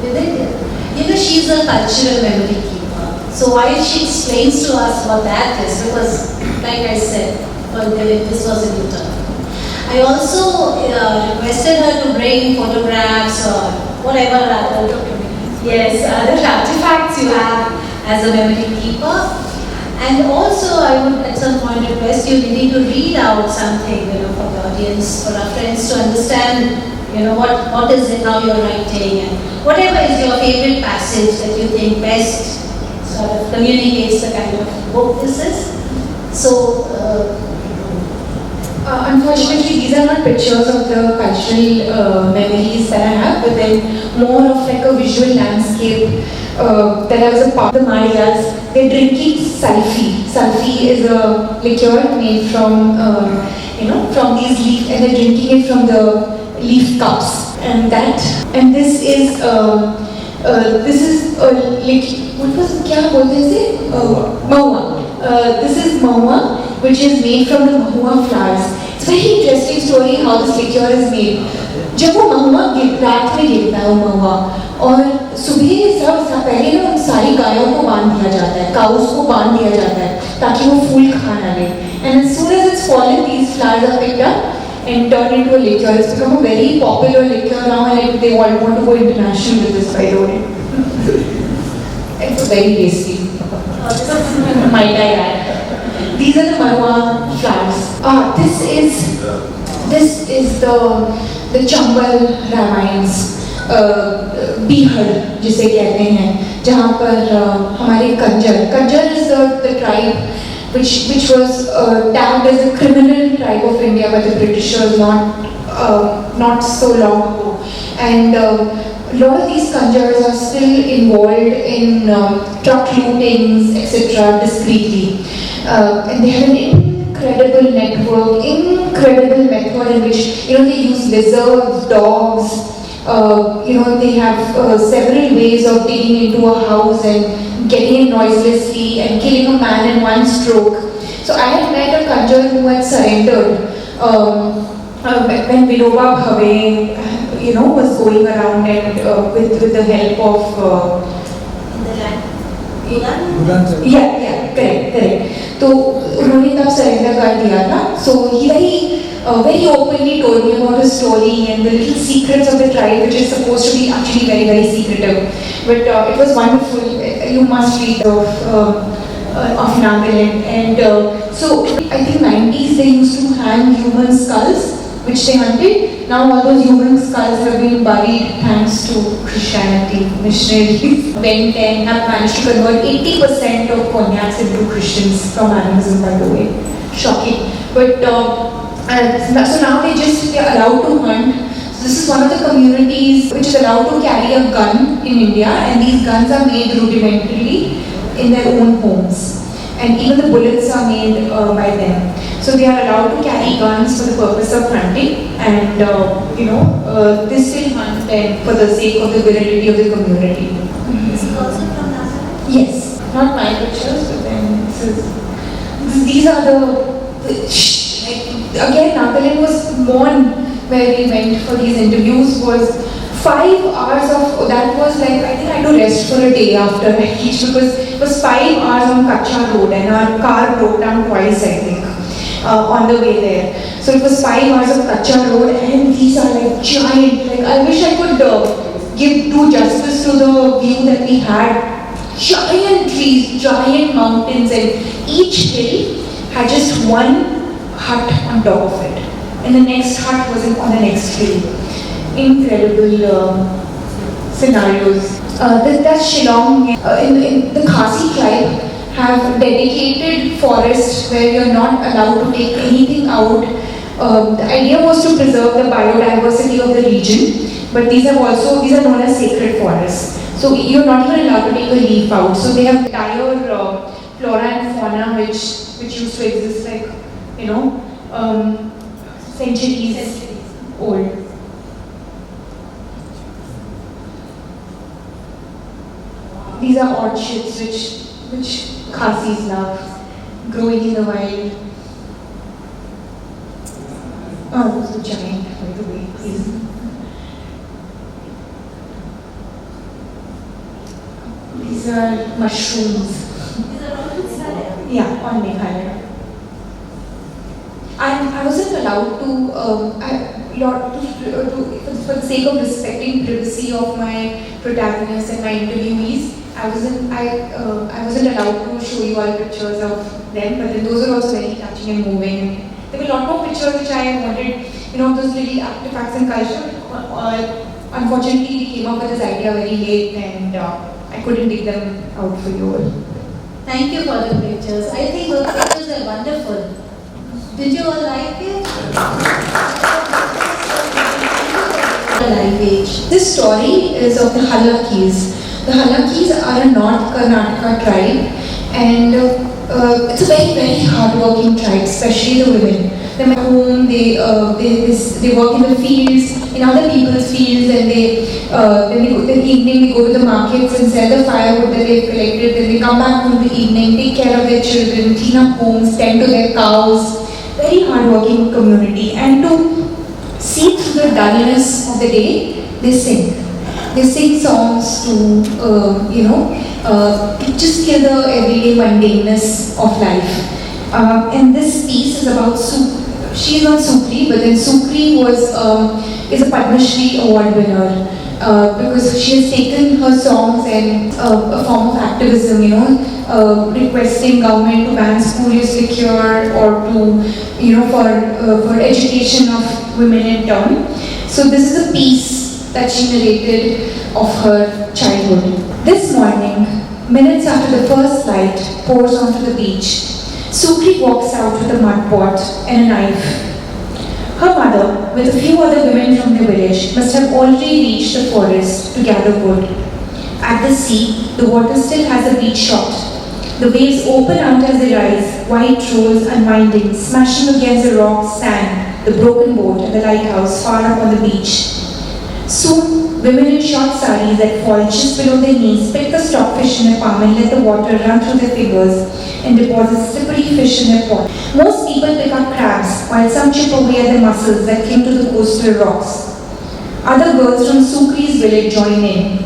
it? She's a cultural memory keeper. So while she explains to us what that is, because like I said, this was a new term. I also requested her to bring photographs or whatever other artifacts you have as a memory keeper. And also, I would at some point request you, Nidhi, to read out something, for the audience, for our friends to understand, what is it, how you're writing, and whatever is your favorite passage that you think best sort of communicates the kind of book this is. So, unfortunately, these are not pictures of the cultural memories that I have, but then more of like a visual landscape that I was a part of the Marias. They're drinking Salfi. Salfi is a liqueur made from, from these leaf, and they're drinking it from the leaf cups. And this is what was क्या बोलते हैं इसे? Mahua. This is mahua, which is made from the mahua flowers. It's a very interesting story how this liqueur is made. जब वो mahua रात में गिरता है वो mahua, और सुबह सब पहले ना उन सारी गायों को बांध दिया जाता है, काउस को बांध दिया जाता है ताकि वो फूल खा ना ले. And as soon as it's fallen, these flowers are picked up and turned into a liqueur. It's become a very popular liqueur now, and they all want to go international with this, by the way. It's very tasty. Might I add? These are the marwa flowers. This is the Chambal Ramayans, Bihar जिसे कहते हैं, जहाँ पर हमारे Kanjar is the tribe which was tagged as a criminal tribe of India by the Britishers not so long ago, and a lot of these conjurers are still involved in truck lootings, etc. discreetly, and they have an incredible network, incredible method in which they use lizards, dogs. They have several ways of digging into a house and getting in noiselessly and killing a man in one stroke. So I had met a conjurer who had surrendered when Vinoba Bhave, was going around and with the help of in the land. Yeah, correct. तो उन्होंने तब surrender कर दिया था. So he very openly told me about his story and the little secrets of the tribe, which is supposed to be actually very, very secretive. But it was wonderful. You must read of Nagaland. And so I think 90s they used to hang human skulls, which they hunted. Now all those human skulls have been buried thanks to Christianity. Missionaries went and have managed to convert 80% of cognacs into Christians from animism, by the way. Shocking. But so now they're allowed to hunt. So this is one of the communities which is allowed to carry a gun in India, and these guns are made rudimentarily in their own homes. And even the bullets are made by them. So they are allowed to carry guns for the purpose of hunting, and they still hunt and for the sake of the virility of the community. This is also from Nagaland? Yes, not my pictures, but then these are again, Nagaland was born where we went for these interviews. Was 5 hours of, that was like, I think I had to rest for a day after I reached, because it was 5 hours on Kacha road and our car broke down twice, I think, on the way there. So it was 5 hours of Kacha road, and these are like giant, like I wish I could do justice to the view that we had. Giant trees, giant mountains, and each hill had just one hut on top of it, and the next hut was on the next hill. Incredible scenarios. That's Shillong. In the Khasi tribe have dedicated forests where you're not allowed to take anything out. The idea was to preserve the biodiversity of the region, but these are known as sacred forests. So you're not even allowed to take a leaf out. So they have entire flora and fauna which used to exist like centuries old. These are orchids which Khasis love, growing in the wild. Oh, it's a giant, by the way. These are mushrooms. These are all in Meghalaya? Yeah, on Meghalaya. I wasn't allowed for the sake of respecting privacy of my protagonists and my interviewees, I wasn't allowed to show you all pictures of them, but then those are also very touching and moving. There were a lot more pictures which I wanted, those little artifacts and culture. Unfortunately, we came up with this idea very late, and I couldn't take them out for you all. Thank you for the pictures. I think those pictures are wonderful. Did you all like it? Live age. This story is of the Halakis. The Halakis are a North Karnataka tribe, and it's a very, very hard-working tribe, especially the women. They at home, they work in the fields, in other people's fields, and when they go in the evening, they go to the markets and sell the firewood that they've collected. Then they come back home in the evening, take care of their children, clean up homes, tend to their cows. Very hard-working community, and to see through the dullness of the day, they sing. They sing songs to, to just kill the everyday mundaneness of life. And this piece is about she is not Sukri, but then Sukri is a Padma Shri award winner because she has taken her songs and a form of activism, requesting government to ban spurious liquor or to, for education of women in turn. So this is a piece that she narrated of her childhood. This morning, minutes after the first light pours onto the beach, Sukri walks out with a mud pot and a knife. Her mother, with a few other women from the village, must have already reached the forest to gather wood. At the sea, the water still has a beach shot. The waves open out as they rise, white rolls unwinding, smashing against the rocks, sand, the broken boat and the lighthouse far up on the beach. Soon, women in short saris that fall just below their knees pick the stockfish in a palm and let the water run through their fingers and deposit slippery fish in their pot. Most people pick up crabs, while some chip away at the mussels that cling to the coastal rocks. Other girls from Sukri's village join in.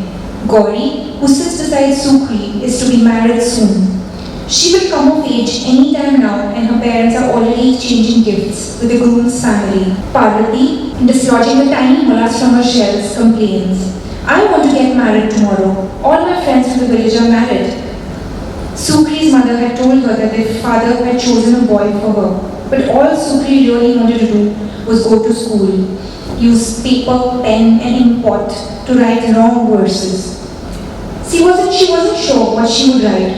Gauri, who sits beside Sukri, is to be married soon. She will come of age any time now, and her parents are already exchanging gifts with the groom's family. Parvati, dislodging the tiny mollusk from her shells, complains, "I want to get married tomorrow. All my friends from the village are married." Sukri's mother had told her that their father had chosen a boy for her, but all Sukri really wanted to do was go to school, use paper, pen, and ink pot to write long verses. She wasn't sure what she would write,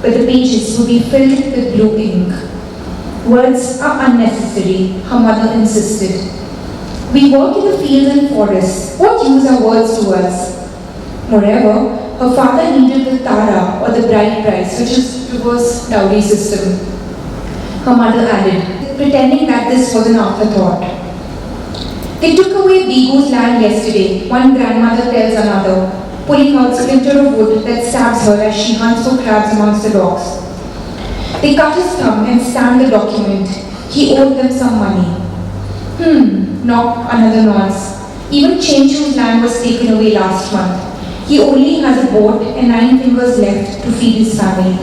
but the pages would be filled with blue ink. Words are unnecessary, her mother insisted. We work in the fields and forests. What use are words to us? Moreover, her father needed the tara or the bride price, which is reverse dowry system. Her mother added, pretending that this was an afterthought. They took away Bigu's land yesterday, one grandmother tells another, pulling out a splinter of wood that stabs her as she hunts for crabs amongst the rocks. They cut his thumb and stamped the document. He owed them some money. Knock, another nods. Even Chenchu's land was taken away last month. He only has a boat and 9 fingers left to feed his family.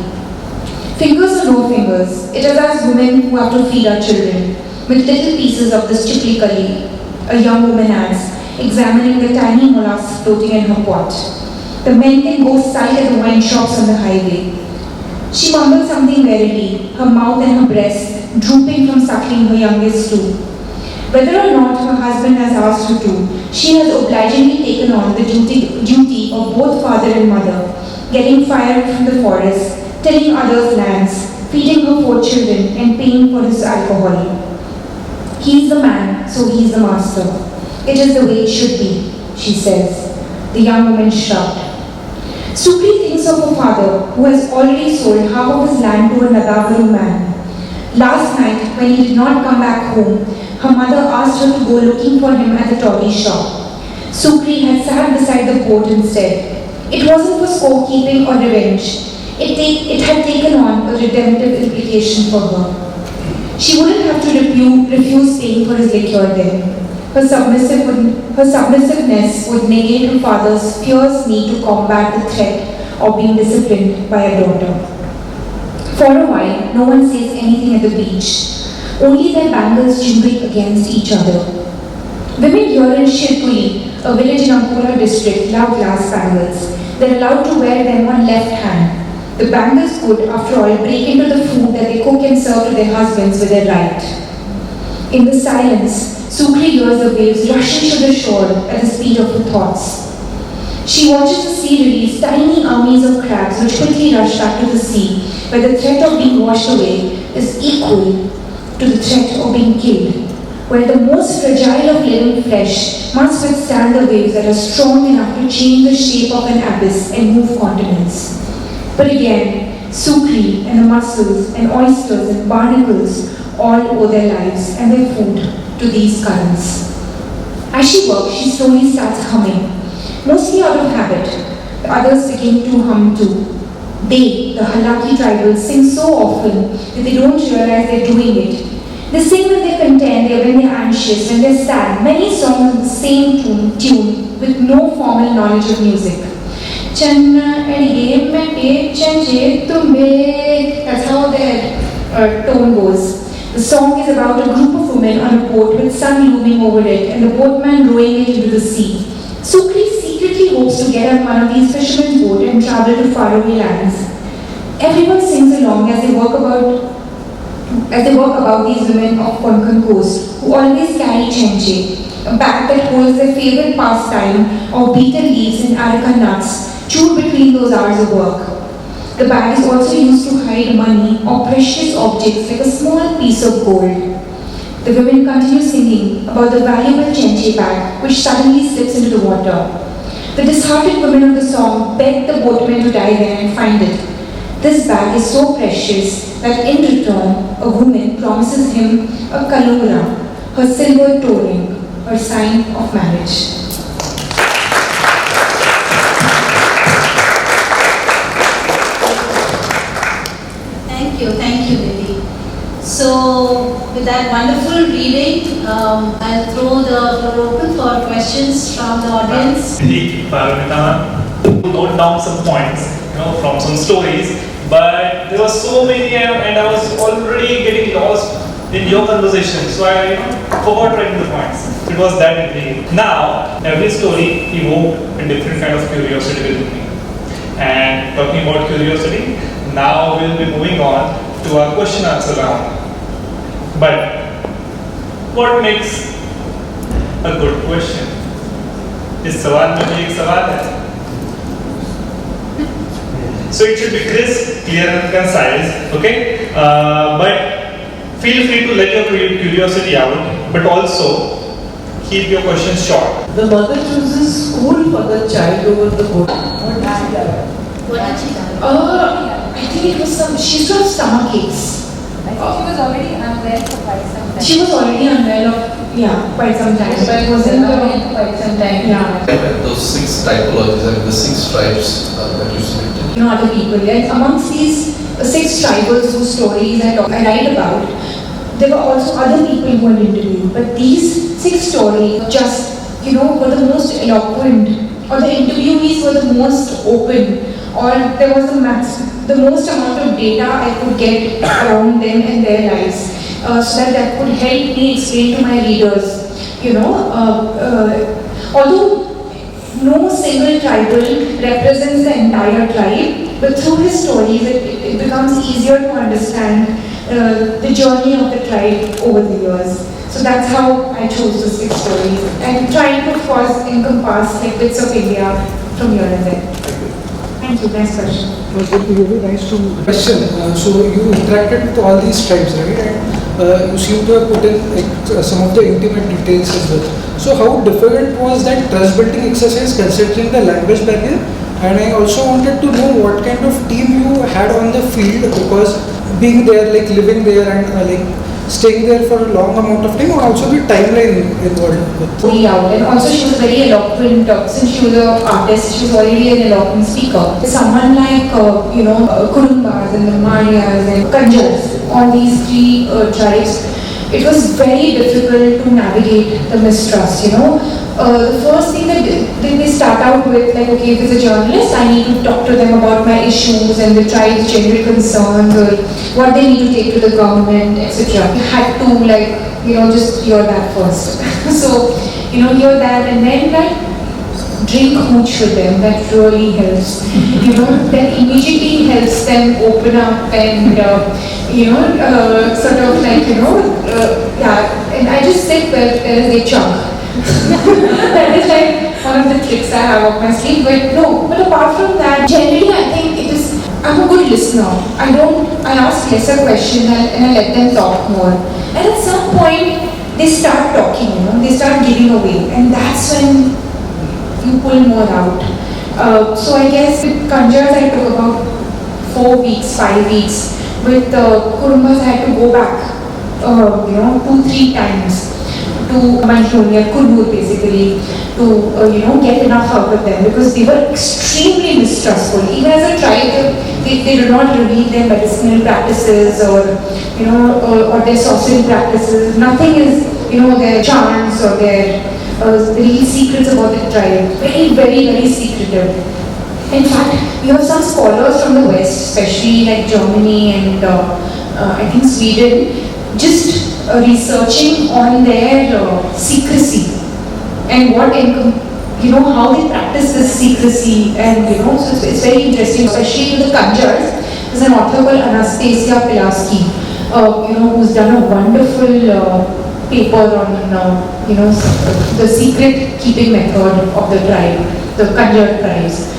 Fingers or no fingers, it is us women who have to feed our children with little pieces of this chiplikali, a young woman adds, examining the tiny mollusk floating in her pot. The men can go sight at the wine shops on the highway. She mumbled something wearily, her mouth and her breast drooping from suckling her youngest too. Whether or not her husband has asked her to, she has obligingly taken on the duty of both father and mother, getting fire from the forest, tilling others' lands, feeding her 4 children, and paying for his alcohol. He is the man, so he is the master. It is the way it should be, she says. The young woman shrugged. Sukri thinks of her father, who has already sold half of his land to a Nadagaru man. Last night, when he did not come back home, her mother asked her to go looking for him at the toy shop. Sukri had sat beside the boat instead. It wasn't for scorekeeping or revenge. It had taken on a redemptive implication for her. She wouldn't have to refuse paying for his liquor then. Her submissiveness would negate her father's fierce need to combat the threat of being disciplined by a daughter. For a while, no one says anything at the beach. Only their bangles jingle against each other. Women here in Shirpuli, a village in Ankura district, love glass bangles. They're allowed to wear them on left hand. The bangles could, after all, break into the food that they cook and serve to their husbands with their right. In the silence, Sukri hears the waves rushing to the shore at the speed of her thoughts. She watches the sea release tiny armies of crabs which quickly rush back to the sea, where the threat of being washed away is equal to the threat of being killed, where the most fragile of living flesh must withstand the waves that are strong enough to change the shape of an abyss and move continents. But again, Sukri and the mussels and oysters and barnacles all owe their lives and their food to these currents. As she works, she slowly starts humming, mostly out of habit. The others begin to hum too. They, the Halaki tribals, sing so often that they don't realize they're doing it. They sing when they're content, when they're anxious, when they're sad, many songs in the same tune with no formal knowledge of music. That's how their tone goes. The song is about a group of women on a boat with sun looming over it and the boatman rowing it into the sea. Sukri secretly hopes to get on one of these fishermen's boats and travel to faraway lands. Everyone sings along as they walk about these women of Konkan coast who always carry chenche, a bag that holds their favorite pastime of betel leaves and areca nuts chewed between those hours of work. The bag is also used to hide money or precious objects like a small piece of gold. The women continue singing about the valuable chenche bag which suddenly slips into the water. The disheartened women of the song beg the boatman to dive in and find it. This bag is so precious that in return, a woman promises him a kalura, her silver toe ring, her sign of marriage. Thank you, Nidhi. So, with that wonderful reading, I'll throw the floor open for questions from the audience. Nidhi, Paramita, note down some points, from some stories, but there were so many and I was already getting lost in your conversation, so I forgot writing the points. It was that intriguing. Now, every story evoked a different kind of curiosity within me. And talking about curiosity, now we'll be moving on to our question answer round. But what makes a good question? इस सवाल में भी एक सवाल है. So it should be crisp, clear and concise, okay? But feel free to let your curiosity out, but also keep your questions short. The mother chooses school for the child over the boat. What did she do? I think it was she used to have stomach aches. I think she was already unwell for quite some time. She was already unwell of, quite some time. But it wasn't quite some time. Yeah. Those 6 typologies, I mean the 6 tribes that you selected. Other people. Like amongst these 6 tribals whose stories I write about, there were also other people who were interviewed. But these 6 stories just, were the most eloquent, or the interviewees were the most open, or there was the most amount of data I could get around them and their lives, so that could help me explain to my readers. Although no single tribal represents the entire tribe, but through his stories it becomes easier to understand the journey of the tribe over the years. So that's how I chose the 6 stories, and trying to, of course, encompass like bits of India from here and there. Thank you. Next question. It would be really nice to question. So you interacted with all these tribes, right? And you seem to have put in some of the intimate details as well. So how difficult was that trust building exercise considering the language barrier? And I also wanted to know what kind of team you had on the field, because being there, like living there and staying there for a long amount of time, or also the timeline involved with. And also she was very eloquent, since she was an artist, she was already an eloquent speaker. Someone like, Kurumbas and the Marias and Kanjars, all these 3 tribes, it was very difficult to navigate the mistrust, The first thing that they start out with, like, okay, if it's a journalist, I need to talk to them about my issues and the tribe's general concerns or what they need to take to the government, etc. You had to, just hear that first. So, hear that and then, drink hooch with them. That really helps. That immediately helps them open up and sort of like yeah. And I just sit where they chug. That is like one of the tricks I have up my sleeve. But apart from that, generally I think it is. I'm a good listener. I ask lesser questions and I let them talk more. And at some point, they start talking, they start giving away. And that's when you pull more out. So I guess with Kanjars I took about 4 weeks, 5 weeks. With Kurumbas I had to go back, 2-3 times to Manjuni, Kurnool basically, to get enough out of them because they were extremely mistrustful. Even as a tribe, they did not reveal their medicinal practices or their sorcery practices. Nothing is their charms or their real secrets about the tribe. Very, very, very secretive. In fact, we have some scholars from the West, especially like Germany and I think Sweden, just researching on their secrecy and what how they practice this secrecy, and so it's very interesting, especially with the Kanjars. There's an author called Anastasia Pilarsky, who's done a wonderful paper on the secret keeping method of the tribe, the Kanjar tribes,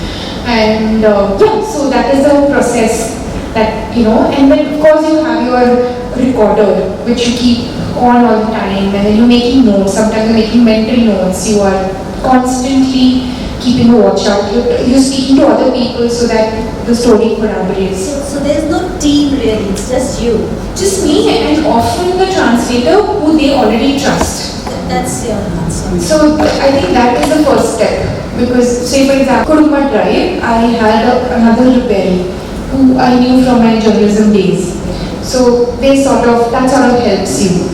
and so that is the process that and then of course you have your recorder which you keep on all the time, and then you're making notes. Sometimes you're making mental notes. You are constantly keeping a watch out. You're speaking to other people so that the story corroborates. So there's no team really, it's just you. Just me and often the translator who they already trust. That's your answer. So I think that is the first step, because say for example, Kurumba tribe, I had another rebel who I knew from my journalism days. So that sort of helps you.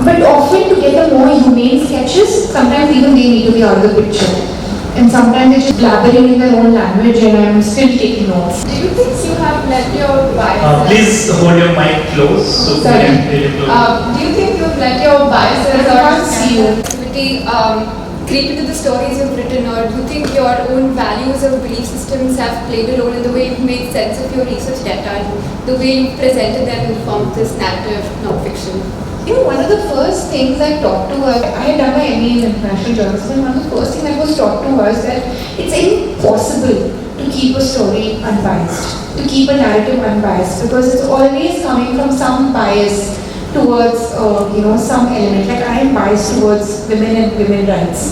But often to get the more humane sketches, sometimes even they need to be out of the picture. And sometimes they're just blabbering in their own language and I'm still taking notes. Do you think you have let your biases? Please hold your mic close so we Sorry. can hear you close. Do you think you've let your biases or can't see you. activity creep into the stories you've written, or do you think your own values or belief systems have played a role in the way you've made sense of your research data, the way you've presented them in the form of this narrative non-fiction? One of the first things I taught to us, I had done my MA in international journalism, and one of the first things that was taught to us that it's impossible to keep a story unbiased, to keep a narrative unbiased, because it's always coming from some bias towards, some element. Like I am biased towards women and women's rights.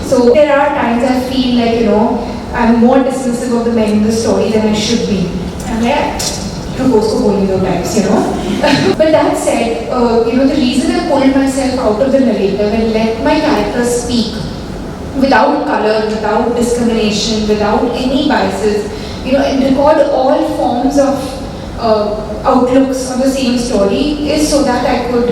So there are times I feel like, I'm more dismissive of the men in the story than I should be. And types, But that said, the reason I pulled myself out of the narrative and let my characters speak without color, without discrimination, without any biases, and record all forms of outlooks on the same story is so that I could,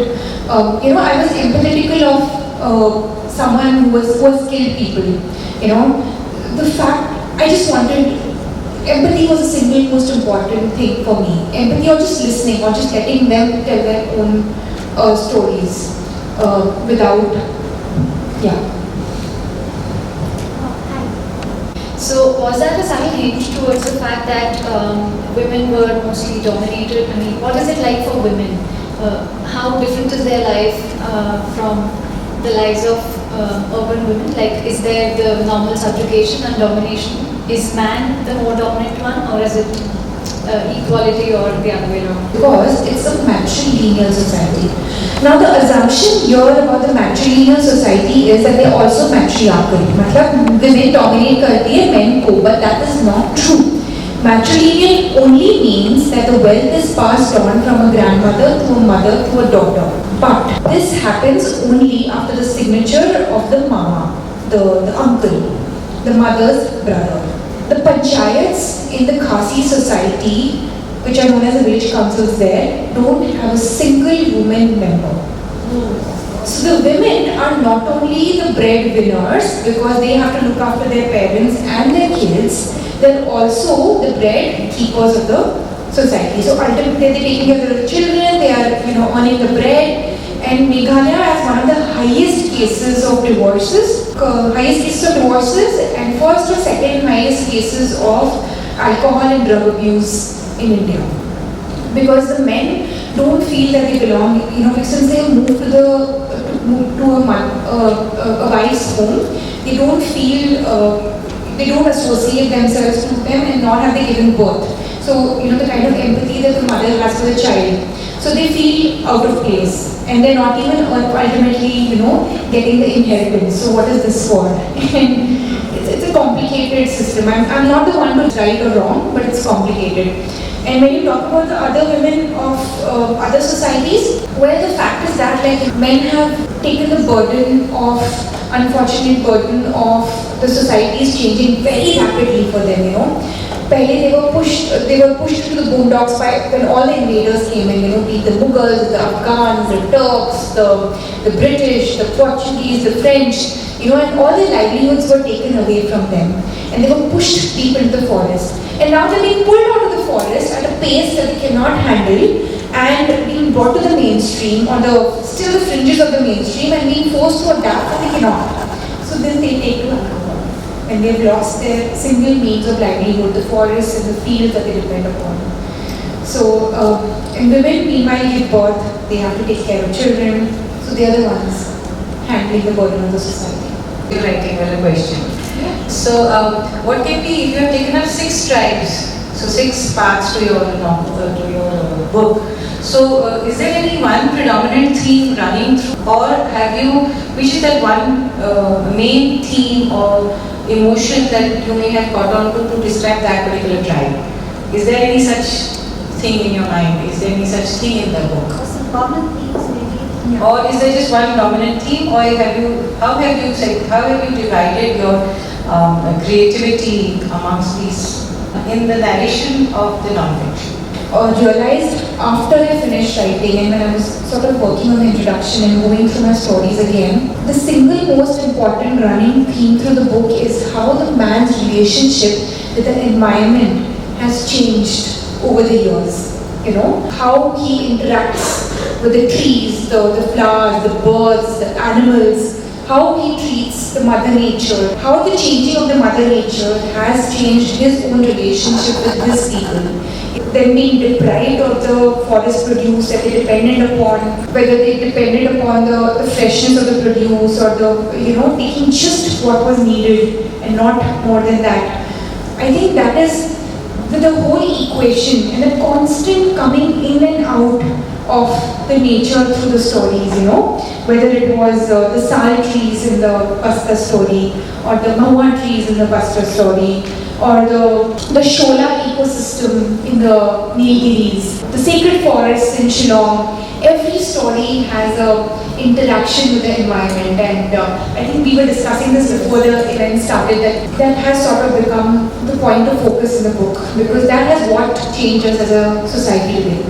I was empathetical of someone who was killed people, the fact, I just wanted, empathy was the single most important thing for me. Empathy or just listening or just letting them tell their own stories without, So was that a subtle hint towards the fact that women were mostly dominated? I mean, what is it like for women? How different is their life from the lives of urban women? Like, is there the normal subjugation and domination? Is man the more dominant one, or is it equality or the other way around? Because it's a matrilineal society. Now the assumption here about the matrilineal society is that they're also matriarchal. मतलब women dominate करती है men को, but that is not true. Matrilineal only means that the wealth is passed on from a grandmother to a mother to a daughter. But this happens only after the signature of the mama, the uncle, the mother's brother. The panchayats in the Khasi society, which are known as the village councils there, don't have a single woman member. So the women are not only the breadwinners because they have to look after their parents and their kids, they're also the bread keepers of the society. So ultimately they're taking care of the children, they are earning the bread, And Meghalaya has one of the highest cases of divorces, and first or second highest cases of alcohol and drug abuse in India. Because the men don't feel that they belong, since they move to a wife's home, they don't feel, they don't associate themselves to them, and nor have they given birth. So, the kind of empathy that the mother has for the child. So they feel out of place, and they're not even ultimately, getting the inheritance. So what is this for? And it's a complicated system. I'm not the one to right or wrong, but it's complicated. And when you talk about the other women of other societies, where the fact is that men have taken the unfortunate burden of the societies changing very rapidly for them, They were pushed to the boondocks when all the invaders came in, be it the Mughals, the Afghans, the Turks, the British, the Portuguese, the French, and all their livelihoods were taken away from them. And they were pushed deep into the forest. And now they're being pulled out of the forest at a pace that they cannot handle, and being brought to the mainstream, or still the fringes of the mainstream, and being forced to adapt, and they cannot. So then they take to alcohol. And they've lost their single means of livelihood, the forests and the fields that they depend upon. So, and women meanwhile give birth, they have to take care of children, so they are the ones handling the burden of the society. You're writing well a question. Yeah. So, what can be, if you have taken up 6 tribes, so 6 parts to your book, so is there any one predominant theme running through, or which is that one main theme or emotion that you may have caught on to describe that particular tribe? Is there any such thing in your mind? Is there any such thing in the book? Some common themes maybe. Yeah. Or is there just one dominant theme, or how have you divided your creativity amongst these in the narration of the non-fiction? Realized after I finished writing, and when I was sort of working on the introduction and going through my stories again, the single most important running theme through the book is how the man's relationship with the environment has changed over the years. How he interacts with the trees, the flowers, the birds, the animals, how he treats the mother nature, how the changing of the mother nature has changed his own relationship with his people. Them being deprived of the forest produce that they depended upon, whether they depended upon the freshness of the produce, or taking just what was needed and not more than that. I think that is the whole equation, and the constant coming in and out of the nature through the stories, whether it was the sal trees in the Basta story, or the mahua trees in the Basta story, or the Shola ecosystem in the Nilgiris, the sacred forests in Shillong. Every story has a interaction with the environment, and I think we were discussing this before the event started, that has sort of become the point of focus in the book, because that has what changes as a society today.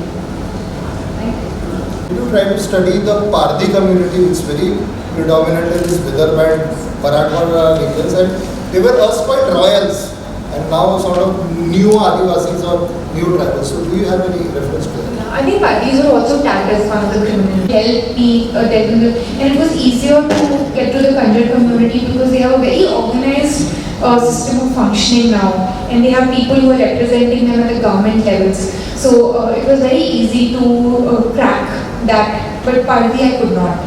You try to study the Parthi community, it's very predominant in this Vidarbha and Marathwada regions, and they were erstwhile royals, and now sort of new Adivasis or new tribals. So do you have any reference to that? I think Parthis were also tagged as one of the criminals. Help me tell them, and it was easier to get to the Kanjar community because they have a very organized system of functioning now, and they have people who are representing them at the government levels. So it was very easy to crack that, but Parthi I could not.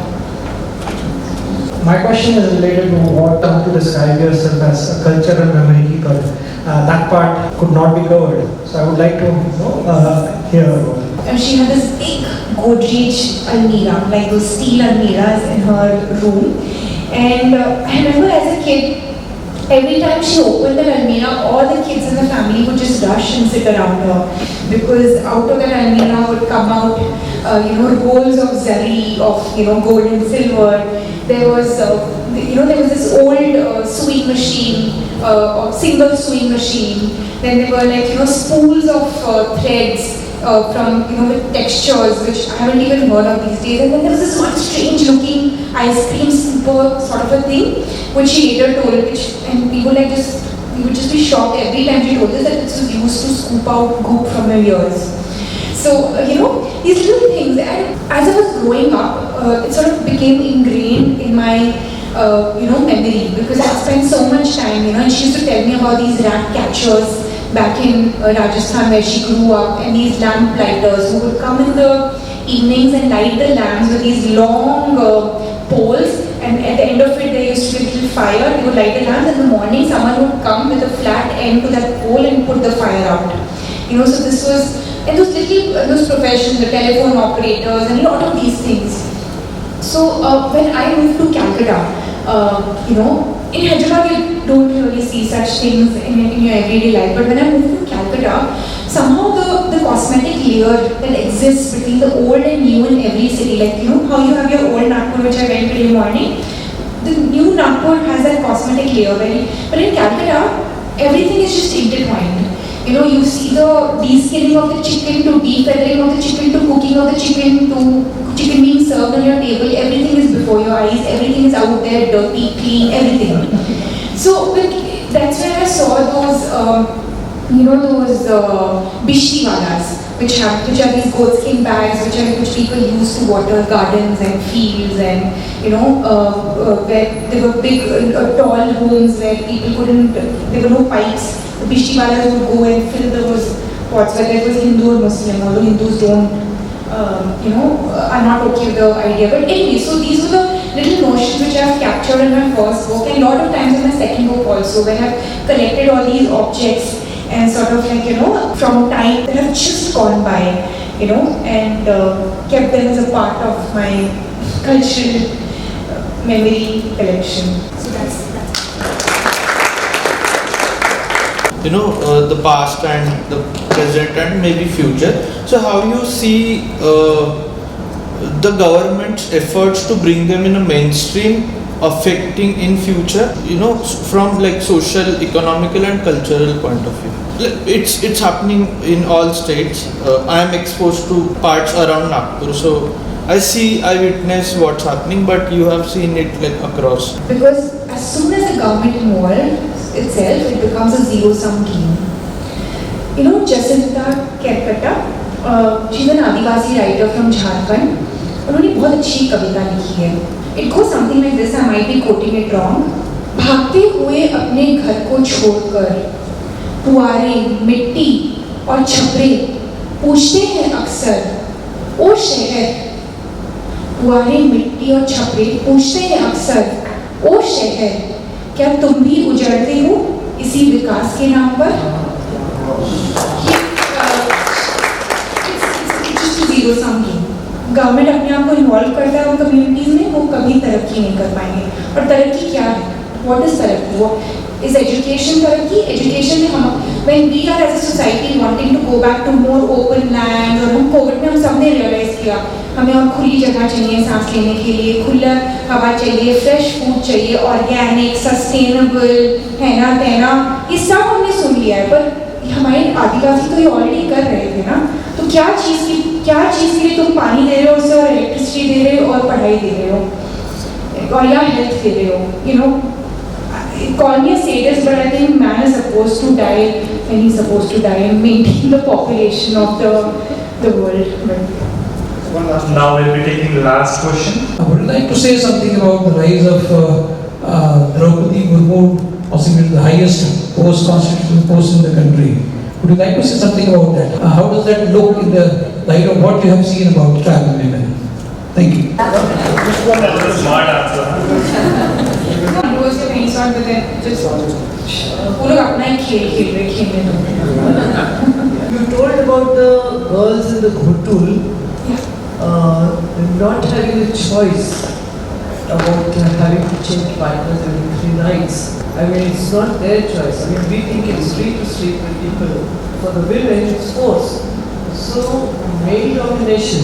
My question is related to what to describe yourself as a cultural memory keeper. That part could not be covered, so I would like to hear about it. And she had this big Godrej almirah, like those steel almirahs in her room. And I remember as a kid, every time she opened the almirah, all the kids in the family would just rush and sit around her, because out of that almirah would come out, rolls of zari, of gold and silver. There was, there was this old sewing machine, single sewing machine. Then there were spools of threads. From with textures which I haven't even heard of these days, and then there was this one strange looking ice cream scooper sort of a thing which she later told, and we would just be shocked every time she told us that this was used to scoop out goop from her ears. So, these little things, and as I was growing up, it sort of became ingrained in my, memory, because I spent so much time, and she used to tell me about these rat catchers back in Rajasthan where she grew up, and these lamp lighters who would come in the evenings and light the lamps with these long poles, and at the end of it there used to be a little fire. They would light the lamps, and in the morning someone would come with a flat end to that pole and put the fire out. So this was, and those professions, the telephone operators and a lot of these things. So when I moved to Calcutta, in Hyderabad you don't really see such things in your everyday life, but when I moved to Calcutta, somehow the cosmetic layer that exists between the old and new in every city, like how you have your old Nagpur, which I went today morning, the new Nagpur has that cosmetic layer, but in Calcutta, everything is just intertwined. You see the descaling of the chicken to defeathering of the chicken to cooking of the chicken to chicken being served on your table. Everything is before your eyes. Everything is out there, dirty, clean, everything. So that's when I saw those bishti walas, which are these goatskin bags, which people use to water gardens and fields, and where there were big tall homes where people couldn't. There were no pipes. The bishti walas would go and fill those pots, whether it was Hindu or Muslim, although Hindus don't, are not okay with the idea. But anyway, so these were the little notions which I have captured in my first book, and a lot of times in my second book also, when I have collected all these objects and sort of from time that have just gone by, and kept them as a part of my cultural memory collection. So that's the past and the present and maybe future. So how you see the government's efforts to bring them in a mainstream affecting in future, from like social, economical and cultural point of view? It's happening in all states. I am exposed to parts around Nagpur, so I witness what's happening, but you have seen it like across. Because as soon as the government involved itself, it becomes a zero-sum game. Jacinta Kerkata, she's an Adivasi writer from Jharkhand. उन्होंने बहुत अच्छी कविता लिखी है. It goes something like this. I might be quoting it wrong. भागते हुए अपने घर को छोड़कर पुआरे, मिट्टी और छपरे पूछते हैं अक्सर, ओ शहर. पुआरे, मिट्टी और छपरे पूछते हैं अक्सर, ओ शहर, क्या तुम भी उजड़ते हो इसी विकास के नाम पर? Zero sum game. गवर्नमेंट अपने आप को इन्वॉल्व करता है उन कम्युनिटीज में, वो कभी तरक्की नहीं कर पाएंगे. और तरक्की क्या है? व्हाट इज तरक्की? वो इज एजुकेशन तरक्की? एजुकेशन में हम when we are as a society wanting to go back to more open land, और हम कोविड में हम सबने रियलाइज किया हमें और खुली जगह चाहिए सांस लेने के लिए, खुला हवा चाहिए, फ्रेश फूड चाहिए, ऑर्गेनिक, सस्टेनेबल, है ना तेना, ये सब हमने सुन लिया है. पर हमारे आदिवासी तो ये ऑलरेडी कर रहे थे ना. तो क्या चीज़ के लिए तुम पानी दे रहे हो उसे, और इलेक्ट्रिसिटी दे रहे हो, और पढ़ाई दे रहे हो, और या हेल्थ दे रहे हो? Call me a sadist, but I think man is supposed to die when he's supposed to die and maintain the population of the world. Now we'll be taking the last question. I would like to say something about the rise of Draupadi Murmu, possibly the highest constitutional post in the country. Would you like to say something about that? How does that look in the light of what you have seen about tribal women? Thank you. That was a smart answer. वो लोग अपना ही खेल रहे You told about the girls in the Ghutul not having a choice about having to change partners every 3 nights. I mean, it's not their choice. I mean, we think it's street to street with people. For the women, it's forced. So, male domination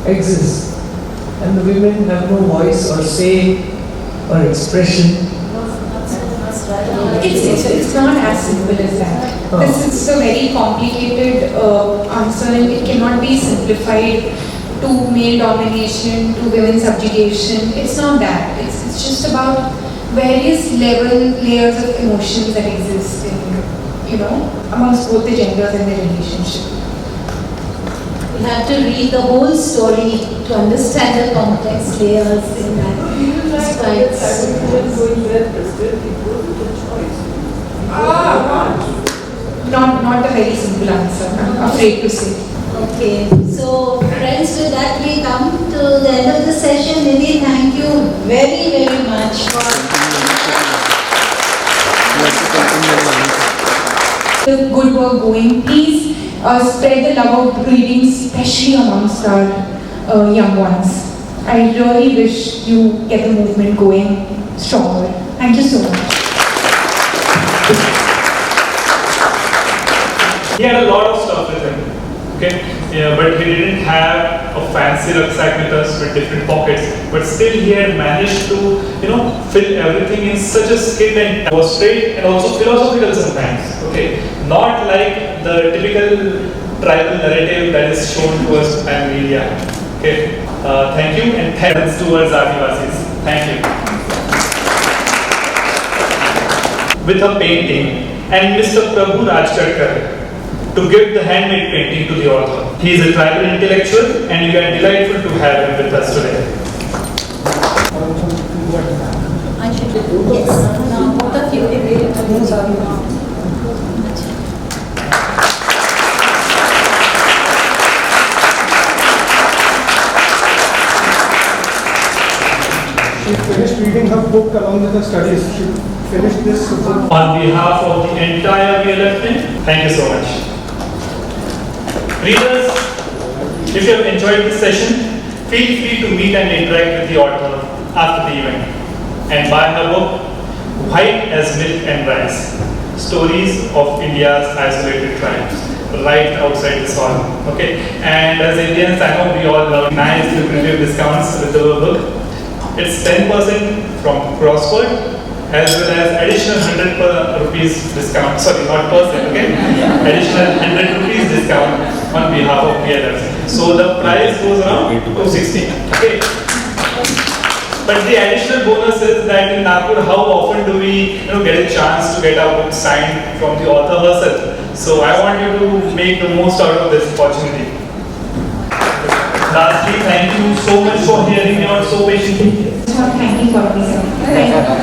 exists, and the women have no voice or say or expression. It's not as simple as that. This is a very complicated answer, and it cannot be simplified to male domination, to women's subjugation. It's not that. It's just about various layers of emotions that exist in, amongst both the genders and their relationship. You have to read the whole story to understand the complex layers in that. It's quite going there, President, it was a choice. Not a very simple answer, I'm afraid to say. Okay, so friends, with that we come to the end of the session. Nidhi, thank you very, very much for The good work going. Please spread the love of reading, especially amongst our young ones. I really wish you get the movement going stronger. Thank you so much. He had a lot of stuff with him, okay? Yeah, but he didn't have a fancy rucksack with us with different pockets. But still, he had managed to, fill everything in such a skit and was straight and also philosophical sometimes. Okay, not like the typical tribal narrative that is shown to us by media. Okay, thank you and thanks towards Adivasis. Thank you. With a painting and Mr. Prabhu Rajkarkar to give the handmade painting to the author. He is a tribal intellectual and we are delightful to have him with us today. yes. Now, both of you She finished reading her book along with her studies. She finished this book. On behalf of the entire VLF team, thank you so much. Readers, if you have enjoyed this session, feel free to meet and interact with the author after the event and buy her book, White as Milk and Rice, Stories of India's Isolated Tribes, right outside this hall. Okay, and as Indians, I know we all love nice lucrative discounts with the book. It's 10% from crossword as well as additional 100 rupees discount, sorry, not percent, okay? Additional 100 rupees discount on behalf of VLF. So the price goes around 260, okay? But the additional bonus is that in Nagpur, how often do we get a chance to get our book signed from the author herself? So I want you to make the most out of this opportunity. Lastly, thank you so much for hearing me out so patiently. Thank you for me, sir. Thank you.